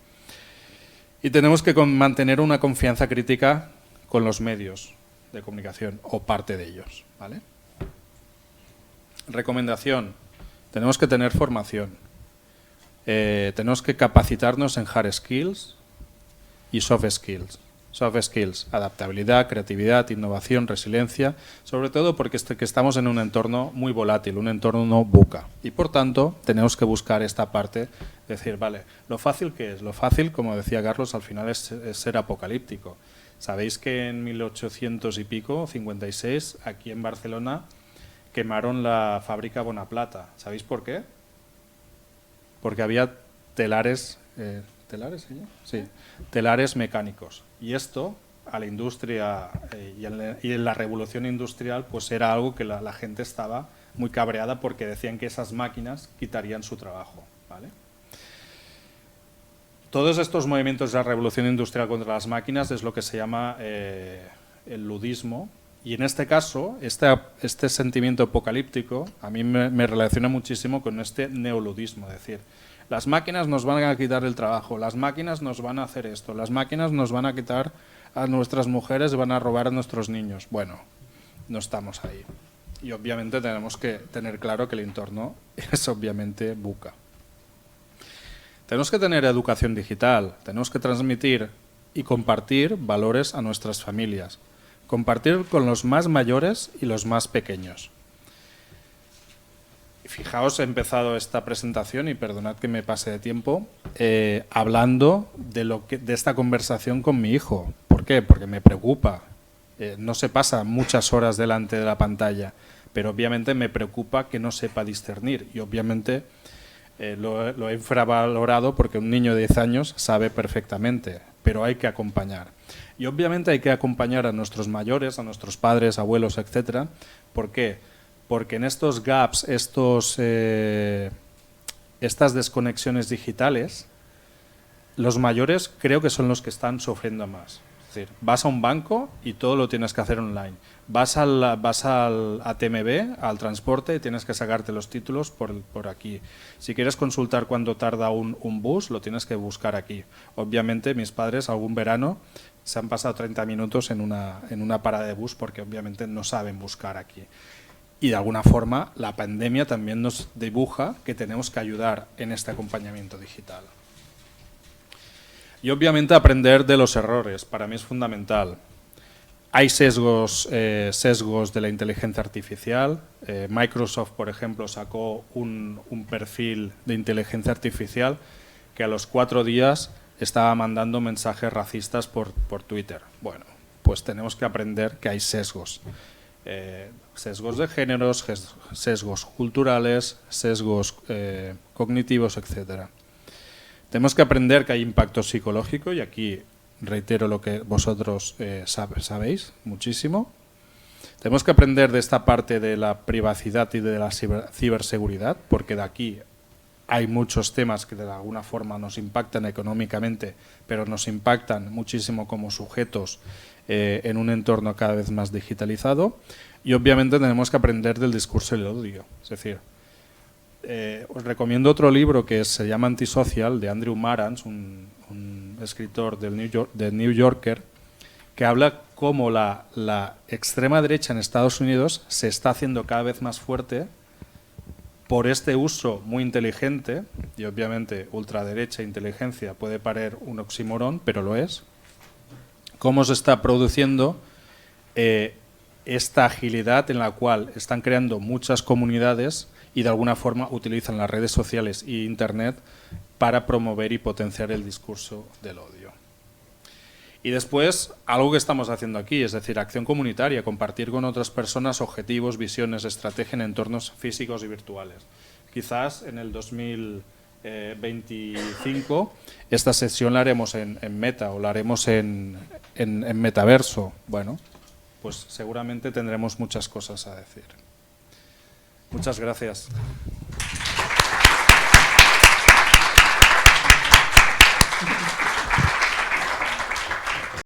Y tenemos que mantener una confianza crítica con los medios de comunicación o parte de ellos, ¿vale? Recomendación, tenemos que tener formación. Tenemos que capacitarnos en hard skills y soft skills, Soft skills, adaptabilidad, creatividad, innovación, resiliencia, sobre todo porque que estamos en un entorno muy volátil, un entorno VUCA. Y por tanto, tenemos que buscar esta parte, decir, vale, ¿lo fácil qué es? Lo fácil, como decía Carlos, al final es ser apocalíptico. Sabéis que en 1800 y pico, 56, aquí en Barcelona, quemaron la fábrica Bonaplata. ¿Sabéis por qué? Porque había telares... ¿Telares? Sí, telares mecánicos. Y esto, a la industria y en la revolución industrial, pues era algo que la gente estaba muy cabreada porque decían que esas máquinas quitarían su trabajo, ¿vale? Todos estos movimientos de la revolución industrial contra las máquinas es lo que se llama el ludismo. Y en este caso, este sentimiento apocalíptico a mí me relaciona muchísimo con este neoludismo, es decir, las máquinas nos van a quitar el trabajo, las máquinas nos van a hacer esto, las máquinas nos van a quitar a nuestras mujeres y van a robar a nuestros niños. Bueno, no estamos ahí. Y obviamente tenemos que tener claro que el entorno es obviamente VUCA. Tenemos que tener educación digital, tenemos que transmitir y compartir valores a nuestras familias. Compartir con los más mayores y los más pequeños. Fijaos, he empezado esta presentación, y perdonad que me pase de tiempo, hablando de esta conversación con mi hijo. ¿Por qué? Porque me preocupa. No se pasa muchas horas delante de la pantalla, pero obviamente me preocupa que no sepa discernir. Y obviamente lo he infravalorado porque un niño de 10 años sabe perfectamente, pero hay que acompañar. Y obviamente hay que acompañar a nuestros mayores, a nuestros padres, abuelos, etcétera. ¿Por qué? Porque en estos gaps, estas desconexiones digitales, los mayores creo que son los que están sufriendo más. Es decir, vas a un banco y todo lo tienes que hacer online. Vas a TMB, al transporte, y tienes que sacarte los títulos por aquí. Si quieres consultar cuánto tarda un bus, lo tienes que buscar aquí. Obviamente, mis padres, algún verano, se han pasado 30 minutos en una parada de bus porque obviamente no saben buscar aquí. Y de alguna forma la pandemia también nos dibuja que tenemos que ayudar en este acompañamiento digital. Y obviamente aprender de los errores, para mí es fundamental. Hay sesgos de la inteligencia artificial. Microsoft, por ejemplo, sacó un perfil de inteligencia artificial que a los 4 días estaba mandando mensajes racistas por Twitter. Bueno, pues tenemos que aprender que hay sesgos. Sesgos de géneros, sesgos culturales, sesgos cognitivos, etc. Tenemos que aprender que hay impacto psicológico, y aquí reitero lo que vosotros sabéis muchísimo. Tenemos que aprender de esta parte de la privacidad y de la ciberseguridad, porque de aquí hay muchos temas que de alguna forma nos impactan económicamente, pero nos impactan muchísimo como sujetos en un entorno cada vez más digitalizado. Y obviamente tenemos que aprender del discurso del odio. Es decir, os recomiendo otro libro que se llama Antisocial, de Andrew Marantz, un escritor del New Yorker, que habla cómo la extrema derecha en Estados Unidos se está haciendo cada vez más fuerte por este uso muy inteligente, y obviamente ultraderecha e inteligencia puede parecer un oxímoron, pero lo es, cómo se está produciendo esta agilidad en la cual están creando muchas comunidades y de alguna forma utilizan las redes sociales e Internet para promover y potenciar el discurso del odio. Y después, algo que estamos haciendo aquí, es decir, acción comunitaria, compartir con otras personas objetivos, visiones, estrategia en entornos físicos y virtuales. Quizás en el 2025 esta sesión la haremos en Meta o la haremos en Metaverso. Bueno, pues seguramente tendremos muchas cosas a decir. Muchas gracias.